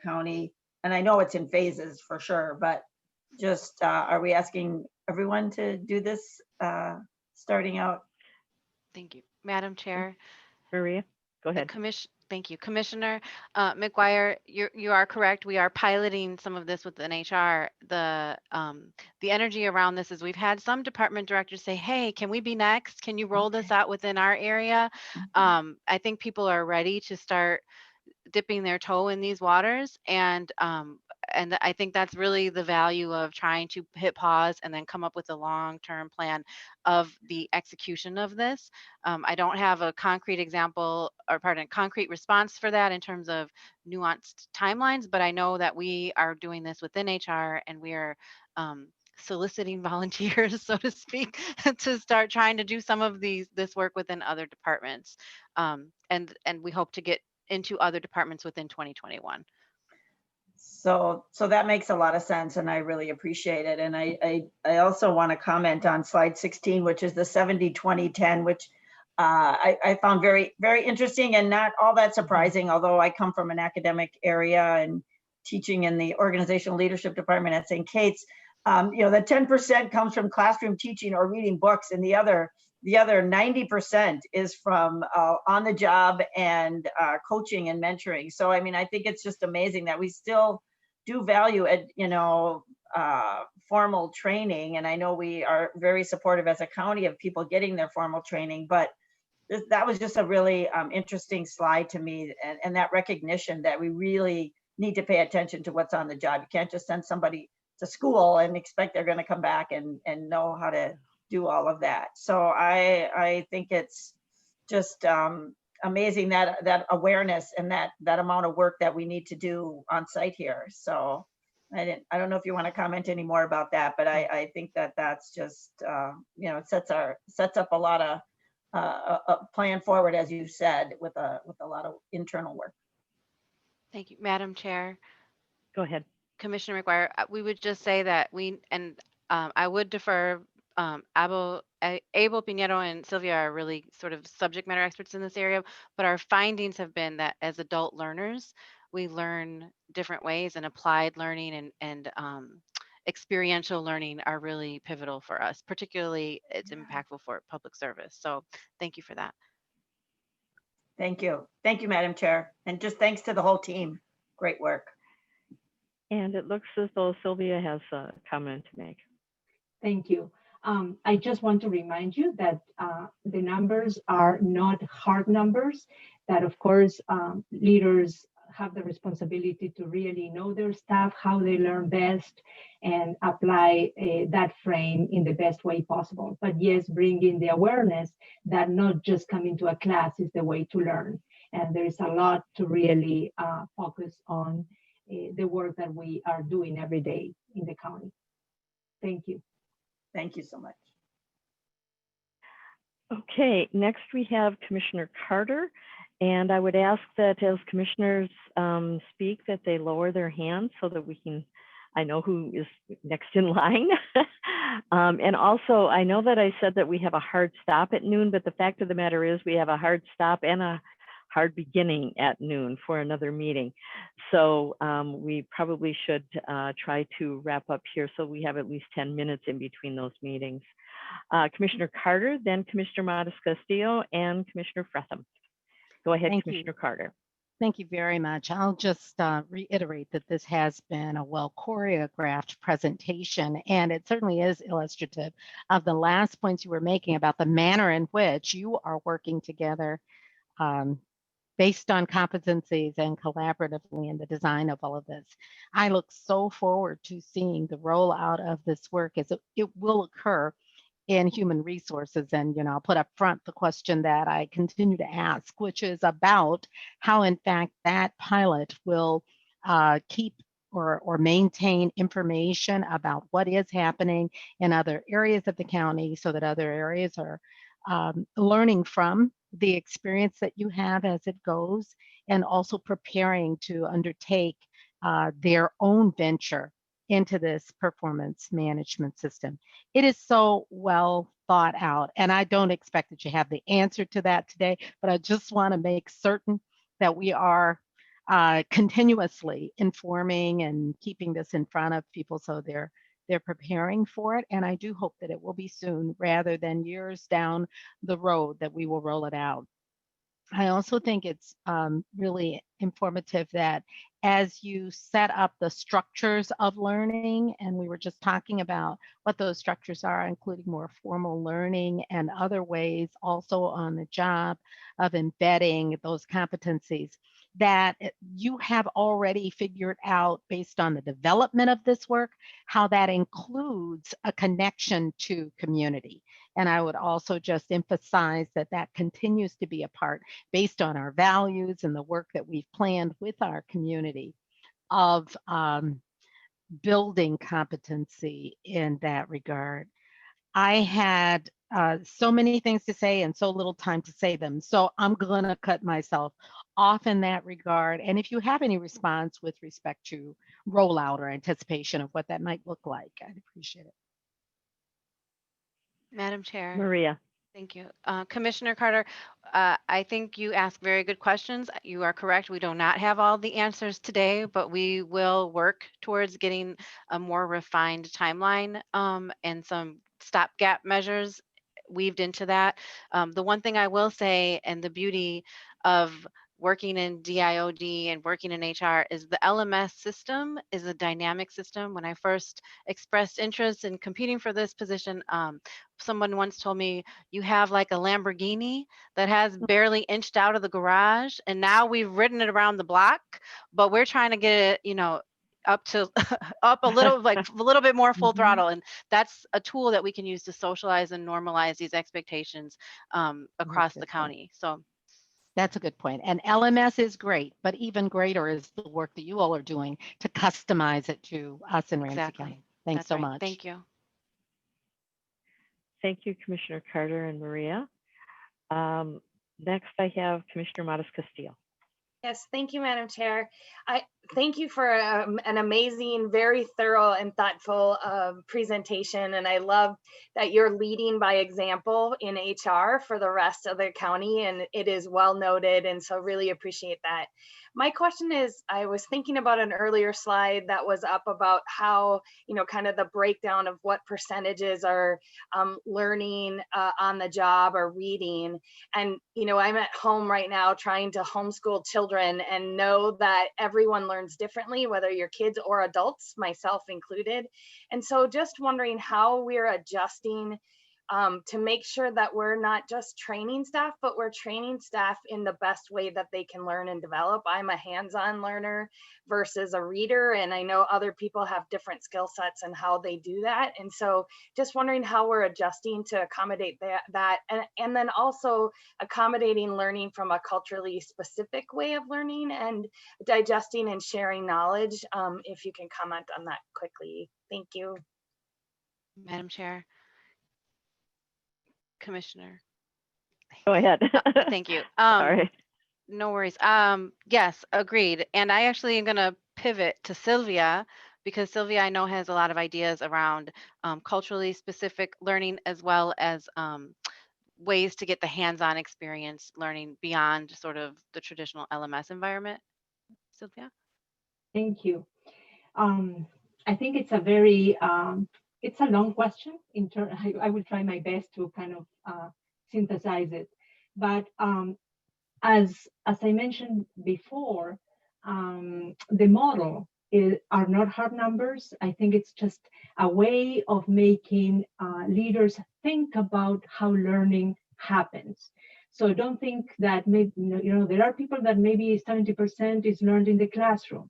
county? And I know it's in phases for sure, but just are we asking everyone to do this starting out? Thank you, Madam Chair. Maria, go ahead. Thank you, Commissioner McGuire. You are correct. We are piloting some of this within HR. The energy around this is we've had some department directors say, "Hey, can we be next? Can you roll this out within our area?" I think people are ready to start dipping their toe in these waters, and I think that's really the value of trying to hit pause and then come up with a long-term plan of the execution of this. I don't have a concrete example, or concrete response for that in terms of nuanced timelines, but I know that we are doing this within HR, and we are soliciting volunteers, so to speak, to start trying to do some of this work within other departments. And we hope to get into other departments within 2021. So that makes a lot of sense, and I really appreciate it. And I also want to comment on slide 16, which is the 70-20-10, which I found very, very interesting and not all that surprising, although I come from an academic area and teaching in the organizational leadership department at St. Kate's. The 10% comes from classroom teaching or reading books, and the other 90% is from on the job and coaching and mentoring. So, I mean, I think it's just amazing that we still do value at, formal training. And I know we are very supportive as a county of people getting their formal training, but that was just a really interesting slide to me, and that recognition that we really need to pay attention to what's on the job. You can't just send somebody to school and expect they're going to come back and know how to do all of that. So I think it's just amazing that awareness and that amount of work that we need to do on site here. So I don't know if you want to comment any more about that, but I think that's just it sets up a lot of a plan forward, as you said, with a lot of internal work. Thank you, Madam Chair. Go ahead. Commissioner McGuire, we would just say that I would defer, Abel Pinheiro and Sylvia are really sort of subject matter experts in this area, but our findings have been that as adult learners, we learn different ways, and applied learning and experiential learning are really pivotal for us. Particularly, it's impactful for public service. So thank you for that. Thank you. Thank you, Madam Chair. And just thanks to the whole team. Great work. And it looks as though Sylvia has a comment to make. Thank you. I just want to remind you that the numbers are not hard numbers, that of course leaders have the responsibility to really know their staff, how they learn best, and apply that frame in the best way possible. But yes, bring in the awareness that not just coming to a class is the way to learn. And there is a lot to really focus on the work that we are doing every day in the county. Thank you. Thank you so much. Okay, next we have Commissioner Carter. And I would ask that as commissioners speak, that they lower their hands so that I know who is next in line. And also, I know that I said that we have a hard stop at noon, but the fact of the matter is we have a hard stop and a hard beginning at noon for another meeting. So we probably should try to wrap up here so we have at least 10 minutes in between those meetings. Commissioner Carter, then Commissioner Modis-Castillo, and Commissioner Fretham. Go ahead, Commissioner Carter. Thank you very much. I'll just reiterate that this has been a well choreographed presentation, and it certainly is illustrative of the last points you were making about the manner in which you are working together based on competencies and collaboratively in the design of all of this. I look so forward to seeing the rollout of this work as it will occur in human resources. And, I'll put up front the question that I continue to ask, which is about how, in fact, that pilot will keep or maintain information about what is happening in other areas of the county so that other areas are learning from the experience that you have as it goes, and also preparing to undertake their own venture into this performance management system. It is so well thought out, and I don't expect that you have the answer to that today, but I just want to make certain that we are continuously informing and keeping this in front of people so they're preparing for it. And I do hope that it will be soon rather than years down the road that we will roll it out. I also think it's really informative that as you set up the structures of learning, and we were just talking about what those structures are, including more formal learning and other ways also on the job of embedding those competencies, that you have already figured out based on the development of this work, how that includes a connection to community. And I would also just emphasize that that continues to be a part based on our values and the work that we've planned with our community of building competency in that regard. I had so many things to say and so little time to say them. So I'm gonna cut myself off in that regard. And if you have any response with respect to rollout or anticipation of what that might look like, I'd appreciate it. Madam Chair. Maria. Thank you. Commissioner Carter, I think you ask very good questions. You are correct. We do not have all the answers today, but we will work towards getting a more refined timeline and some stopgap measures weaved into that. The one thing I will say, and the beauty of working in DIOD and working in HR, is the LMS system is a dynamic system. When I first expressed interest in competing for this position, someone once told me, you have like a Lamborghini that has barely inched out of the garage, and now we've ridden it around the block, but we're trying to get it, up to up a little, like a little bit more full Mhm. throttle. And that's a tool that we can use to socialize and normalize these expectations across the Good point. county. So That's a good point. And LMS is great, but even greater is the work that you all are doing to customize it to us in Ramsey exactly, County. Thanks that's so right. much. Thank you. Thank you, Commissioner Carter and Maria. Next, I have Commissioner Modis Castillo. Yes, thank you, Madam Chair. I thank you for an amazing, very thorough and thoughtful presentation. And I love that you're leading by example in HR for the rest of the county, and it is well noted. And so really appreciate that. My question is, I was thinking about an earlier slide that was up about how, kind of the breakdown of what percentages are learning on the job or reading. And, I'm at home right now trying to homeschool children and know that everyone learns differently, whether you're kids or adults, myself included. And so just wondering how we're adjusting to make sure that we're not just training staff, but we're training staff in the best way that they can learn and develop. I'm a hands-on learner versus a reader, and I know other people have different skill sets and how they do that. And so just wondering how we're adjusting to accommodate that and then also accommodating learning from a culturally specific way of learning and digesting and sharing knowledge. If you can comment on that quickly. Thank you. Madam Chair, Commissioner. Go ahead. Thank you. Sorry. No worries. Yes, agreed. And I actually am going to pivot to Sylvia, because Sylvia, I know, has a lot of ideas around culturally specific learning, as well as ways to get the hands-on experience learning beyond sort of the traditional LMS environment. Sylvia? Thank you. I think it's a very, it's a long question. I will try my best to kind of synthesize it. But as I mentioned before, the model are not hard numbers. I think it's just a way of making leaders think about how learning happens. So don't think that maybe, there are people that maybe 70% is learned in the classroom.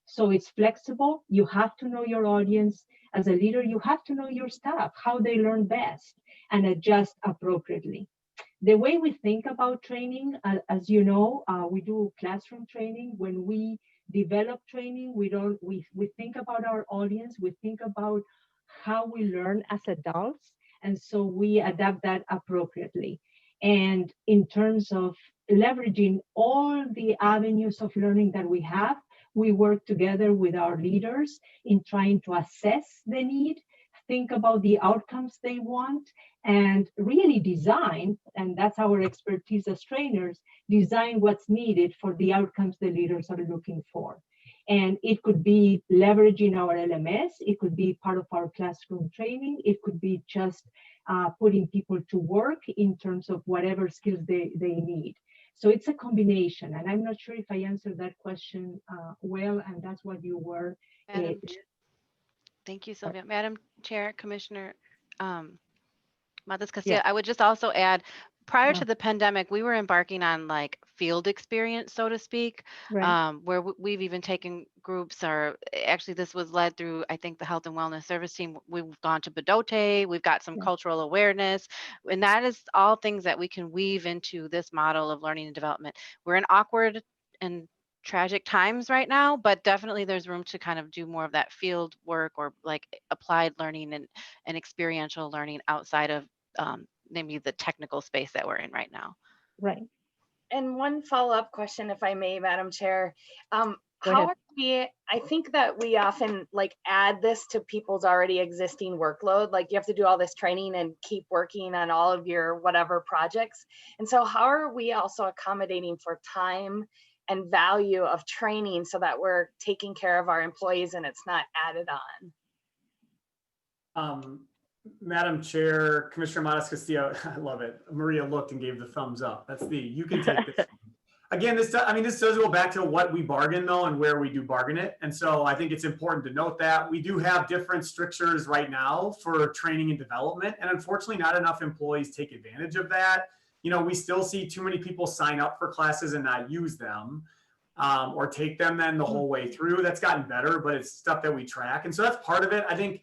So it's flexible. You have to know your audience. As a leader, you have to know your staff, how they learn best, and adjust appropriately. The way we think about training, as you know, we do classroom training. When we develop training, we think about our audience, we think about how we learn as adults, and so we adapt that appropriately. And in terms of leveraging all the avenues of learning that we have, we work together with our leaders in trying to assess the need, think about the outcomes they want, and really design, and that's our expertise as trainers, design what's needed for the outcomes the leaders are looking for. And it could be leveraging our LMS, it could be part of our classroom training, it could be just putting people to work in terms of whatever skills they need. So it's a combination, and I'm not sure if I answered that question well, and that's what you were. Thank you, Sylvia. Madam Chair, Commissioner Modis Castillo, Yes. I would just also add, prior to the pandemic, we were embarking on like field experience, so to speak, Right. where we've even taken groups, or actually this was led through, I think, the Health and Wellness Service team. We've gone to Badote, we've got some cultural awareness, and that is all things that we can weave into this model of learning and development. We're in awkward and tragic times right now, but definitely there's room to kind of do more of that field work, or like applied learning and experiential learning outside of maybe the technical space that we're in right now. Right. And one follow-up question, if I may, Madam Chair. Go how ahead. are we, I think that we often like add this to people's already existing workload. Like you have to do all this training and keep working on all of your whatever projects. And so how are we also accommodating for time and value of training so that we're taking care of our employees and it's not added on? Madam Chair, Commissioner Modis Castillo, I love it. Maria looked and gave the thumbs up. That's you can take this. Again, this does go back to what we bargain though and where we do bargain it. And so I think it's important to note that we do have different strictures right now for training and development. And unfortunately, not enough employees take advantage of that. You know, we still see too many people sign up for classes and not use them or take them then the whole way through. That's gotten better, but it's stuff that we track. And so that's part of it. I think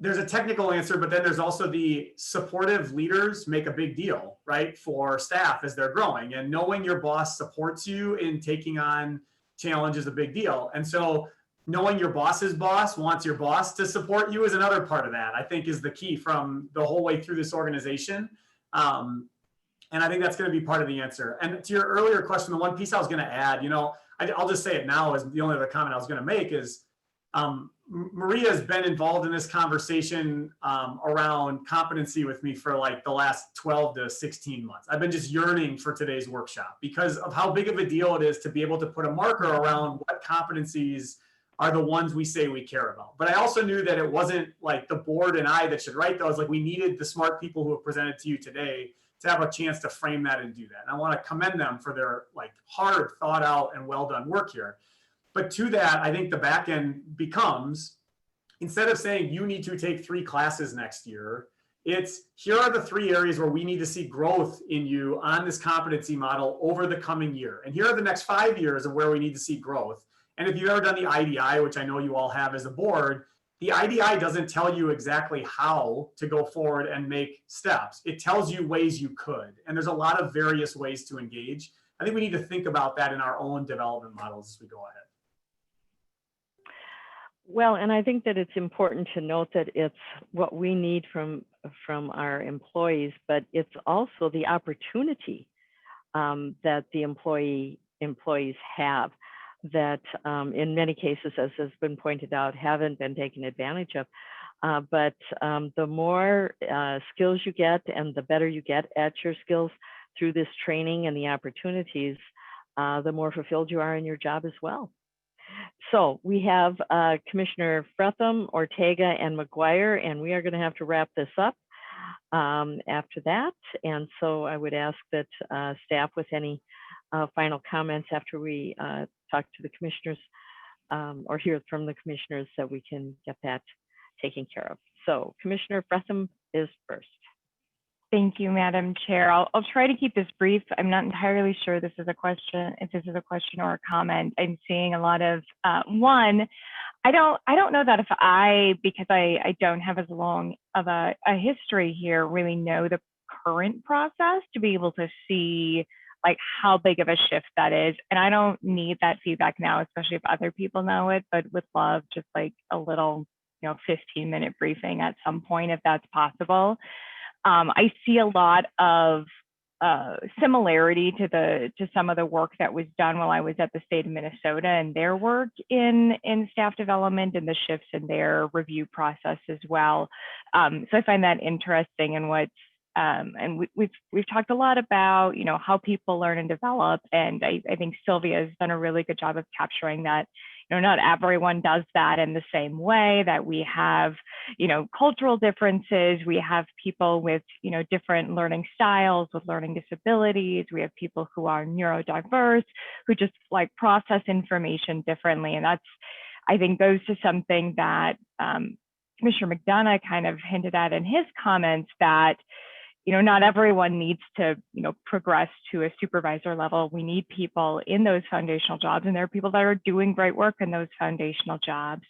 there's a technical answer, but then there's also the supportive leaders make a big deal, right, for staff as they're growing. And knowing your boss supports you in taking on challenge is a big deal. And so knowing your boss's boss wants your boss to support you is another part of that, I think, is the key from the whole way through this organization. And I think that's going to be part of the answer. And to your earlier question, the one piece I was going to add, you know, I'll just say it now as the only other comment I was going to make is, Maria has been involved in this conversation around competency with me for like the last 12 to 16 months. I've been just yearning for today's workshop because of how big of a deal it is to be able to put a marker around what competencies are the ones we say we care about. But I also knew that it wasn't like the board and I that should write those. Like we needed the smart people who have presented to you today to have a chance to frame that and do that. And I want to commend them for their like hard thought out and well done work here. But to that, I think the back end becomes, instead of saying you need to take 3 classes next year, it's here are the 3 areas where we need to see growth in you on this competency model over the coming year. And here are the next 5 years of where we need to see growth. And if you've ever done the IDI, which I know you all have as a board, the IDI doesn't tell you exactly how to go forward and make steps. It tells you ways you could. And there's a lot of various ways to engage. I think we need to think about that in our own development models as we go ahead. Well, and I think that it's important to note that it's what we need from our employees, but it's also the opportunity that the employees have that in many cases, as has been pointed out, haven't been taken advantage of. But the more skills you get and the better you get at your skills through this training and the opportunities, the more fulfilled you are in your job as well. So we have Commissioner Fretham, Ortega, and McGuire, and we are going to have to wrap this up after that. And so I would ask that staff with any final comments after we talk to the commissioners or hear from the commissioners that we can get that taken care of. So Commissioner Fretham is first. Thank you, Madam Chair. I'll try to keep this brief. I'm not entirely sure this is a question, if this is a question or a comment. I'm seeing a lot of, one, I don't know that if because I don't have as long of a history here, really know the current process to be able to see like how big of a shift that is. And I don't need that feedback now, especially if other people know it, but would love just like a little, 15-minute briefing at some point if that's possible. I see a lot of similarity to some of the work that was done while I was at the state of Minnesota and their work in staff development and the shifts in their review process as well. So I find that interesting, and and we've talked a lot about how people learn and develop, and I think Sylvia has done a really good job of capturing that. Not everyone does that in the same way, that we have, cultural differences. We have people with, different learning styles, with learning disabilities. We have people who are neurodiverse, who just like process information differently. And that's, I think, goes to something that Commissioner McDonough kind of hinted at in his comments, that not everyone needs to, progress to a supervisor level. We need people in those foundational jobs, and there are people that are doing great work in those foundational jobs.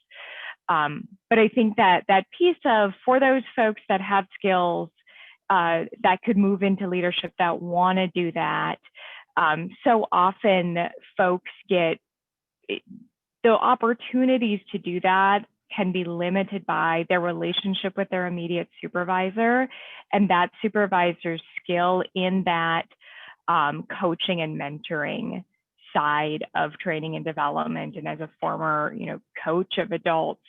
But I think that piece of, for those folks that have skills that could move into leadership, that want to do that, so often folks get the opportunities to do that can be limited by their relationship with their immediate supervisor and that supervisor's skill in that coaching and mentoring. side of training and development, and as a former, coach of adults,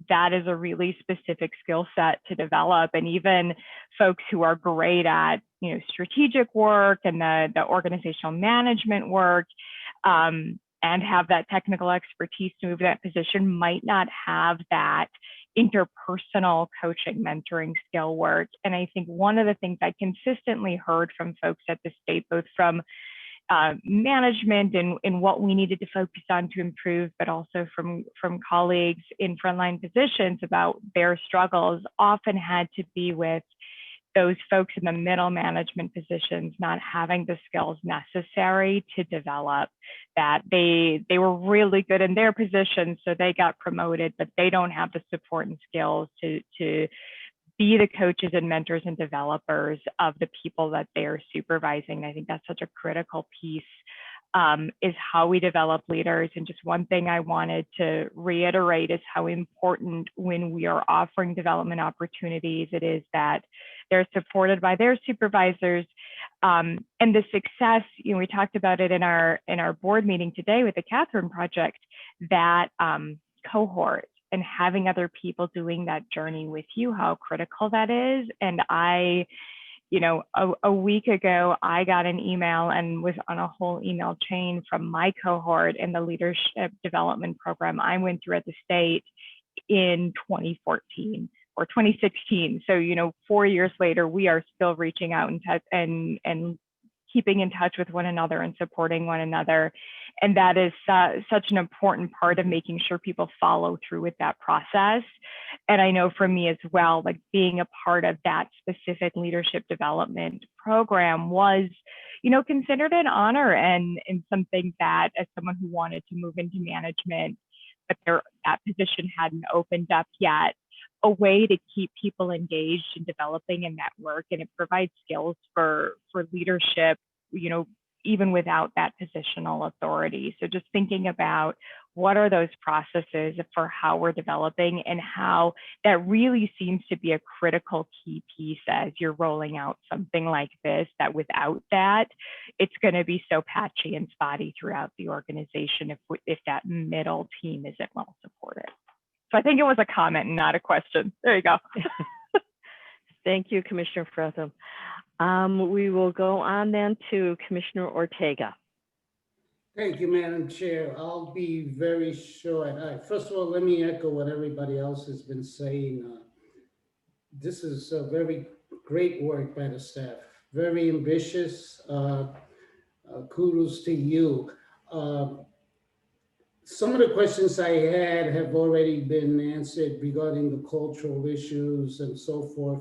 that is a really specific skill set to develop. And even folks who are great at, strategic work and the organizational management work, and have that technical expertise to move that position might not have that interpersonal coaching, mentoring skill work. And I think one of the things I consistently heard from folks at the state, both from management and what we needed to focus on to improve, but also from colleagues in frontline positions about their struggles, often had to be with those folks in the middle management positions not having the skills necessary to develop that. They were really good in their positions, so they got promoted, but they don't have the support and skills to be the coaches and mentors and developers of the people that they are supervising. I think that's such a critical piece, is how we develop leaders. And just one thing I wanted to reiterate is how important, when we are offering development opportunities, it is that they're supported by their supervisors. And the success, we talked about it in our board meeting today with the Catherine Project, that cohort and having other people doing that journey with you, how critical that is. And a week ago, I got an email and was on a whole email chain from my cohort in the leadership development program I went through at the state in 2014 or 2016. So, 4 years later, we are still reaching out and keeping in touch with one another and supporting one another. And that is such an important part of making sure people follow through with that process. And I know for me as well, being a part of that specific leadership development program was, considered an honor and something that, as someone who wanted to move into management, but that position hadn't opened up yet, a way to keep people engaged in developing in that work. And it provides skills for leadership, even without that positional authority. So just thinking about what are those processes for how we're developing, and how that really seems to be a critical key piece as you're rolling out something like this, that without that, it's going to be so patchy and spotty throughout the organization if that middle team isn't well supported. So I think it was a comment, not a question. There you go. Thank you, Commissioner Fretham. We will go on then to Commissioner Ortega. Thank you, Madam Chair. I'll be very short. First of all, let me echo what everybody else has been saying. This is very great work by the staff. Very ambitious. Kudos to you. Some of the questions I had have already been answered regarding the cultural issues and so forth.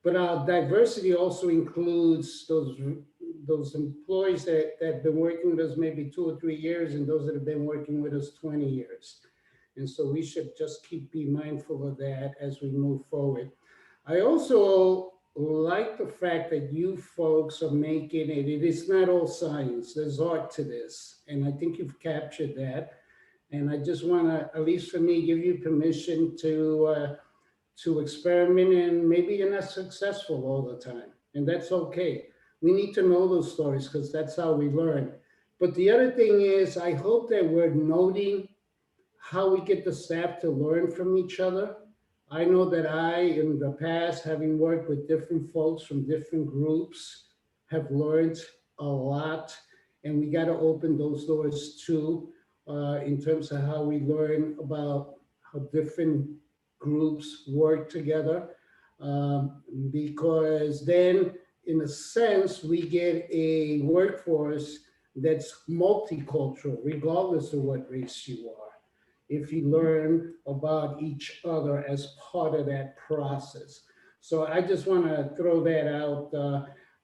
But our diversity also includes those employees that have been working with us maybe 2 or 3 years, and those that have been working with us 20 years. And so we should just be mindful of that as we move forward. I also like the fact that you folks are making it is not all science, there's art to this. And I think you've captured that. And I just want to, at least for me, give you permission to experiment, and maybe you're not successful all the time, and that's okay. We need to know those stories because that's how we learn. But the other thing is, I hope that we're noting how we get the staff to learn from each other. I know that in the past, having worked with different folks from different groups, have learned a lot, and we got to open those doors too, in terms of how we learn about how different groups work together, because then, in a sense, we get a workforce that's multicultural, regardless of what race you are, if you learn about each other as part of that process. So I just want to throw that out.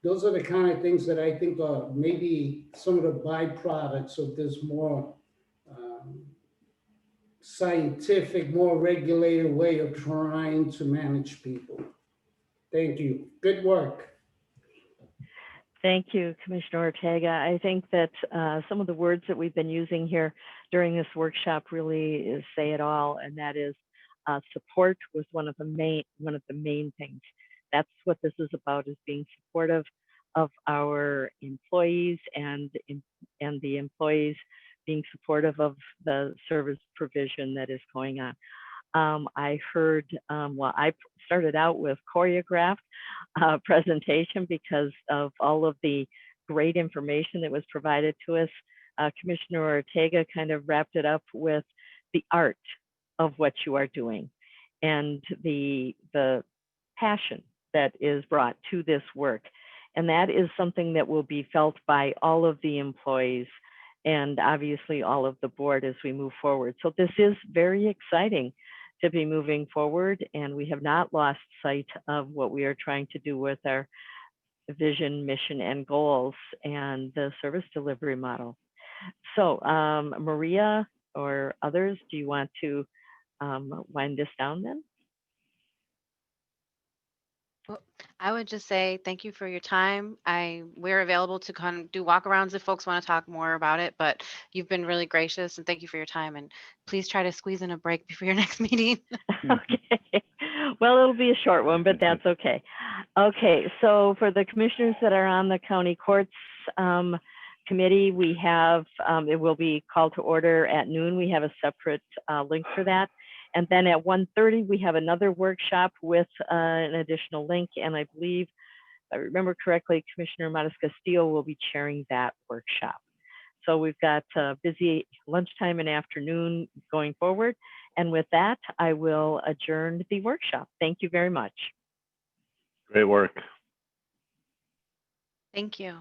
Those are the kind of things that I think are maybe some of the byproducts of this more scientific, more regulated way of trying to manage people. Thank you. Good work. Thank you, Commissioner Ortega. I think that some of the words that we've been using here during this workshop really say it all, and that is support was one of the main things. That's what this is about, is being supportive of our employees and the employees being supportive of the service provision that is going on. I heard, well, I started out with choreographed presentation because of all of the great information that was provided to us. Commissioner Ortega kind of wrapped it up with the art of what you are doing and the passion that is brought to this work. And that is something that will be felt by all of the employees and obviously all of the board as we move forward. So this is very exciting to be moving forward, and we have not lost sight of what we are trying to do with our vision, mission, and goals and the service delivery model. So Maria or others, do you want to wind this down then? Well, I would just say thank you for your time. We're available to kind of do walkarounds if folks want to talk more about it, but you've been really gracious and thank you for your time. And please try to squeeze in a break before your next meeting. Okay. Well, it'll be a short one, but that's okay. Okay, so for the commissioners that are on the county courts committee, we have, it will be called to order at noon. We have a separate link for that. And then at 1:30, we have another workshop with an additional link. And I believe, if I remember correctly, Commissioner Matas Castillo will be chairing that workshop. So we've got busy lunchtime and afternoon going forward. And with that, I will adjourn the workshop. Thank you very much. Great work. Thank you.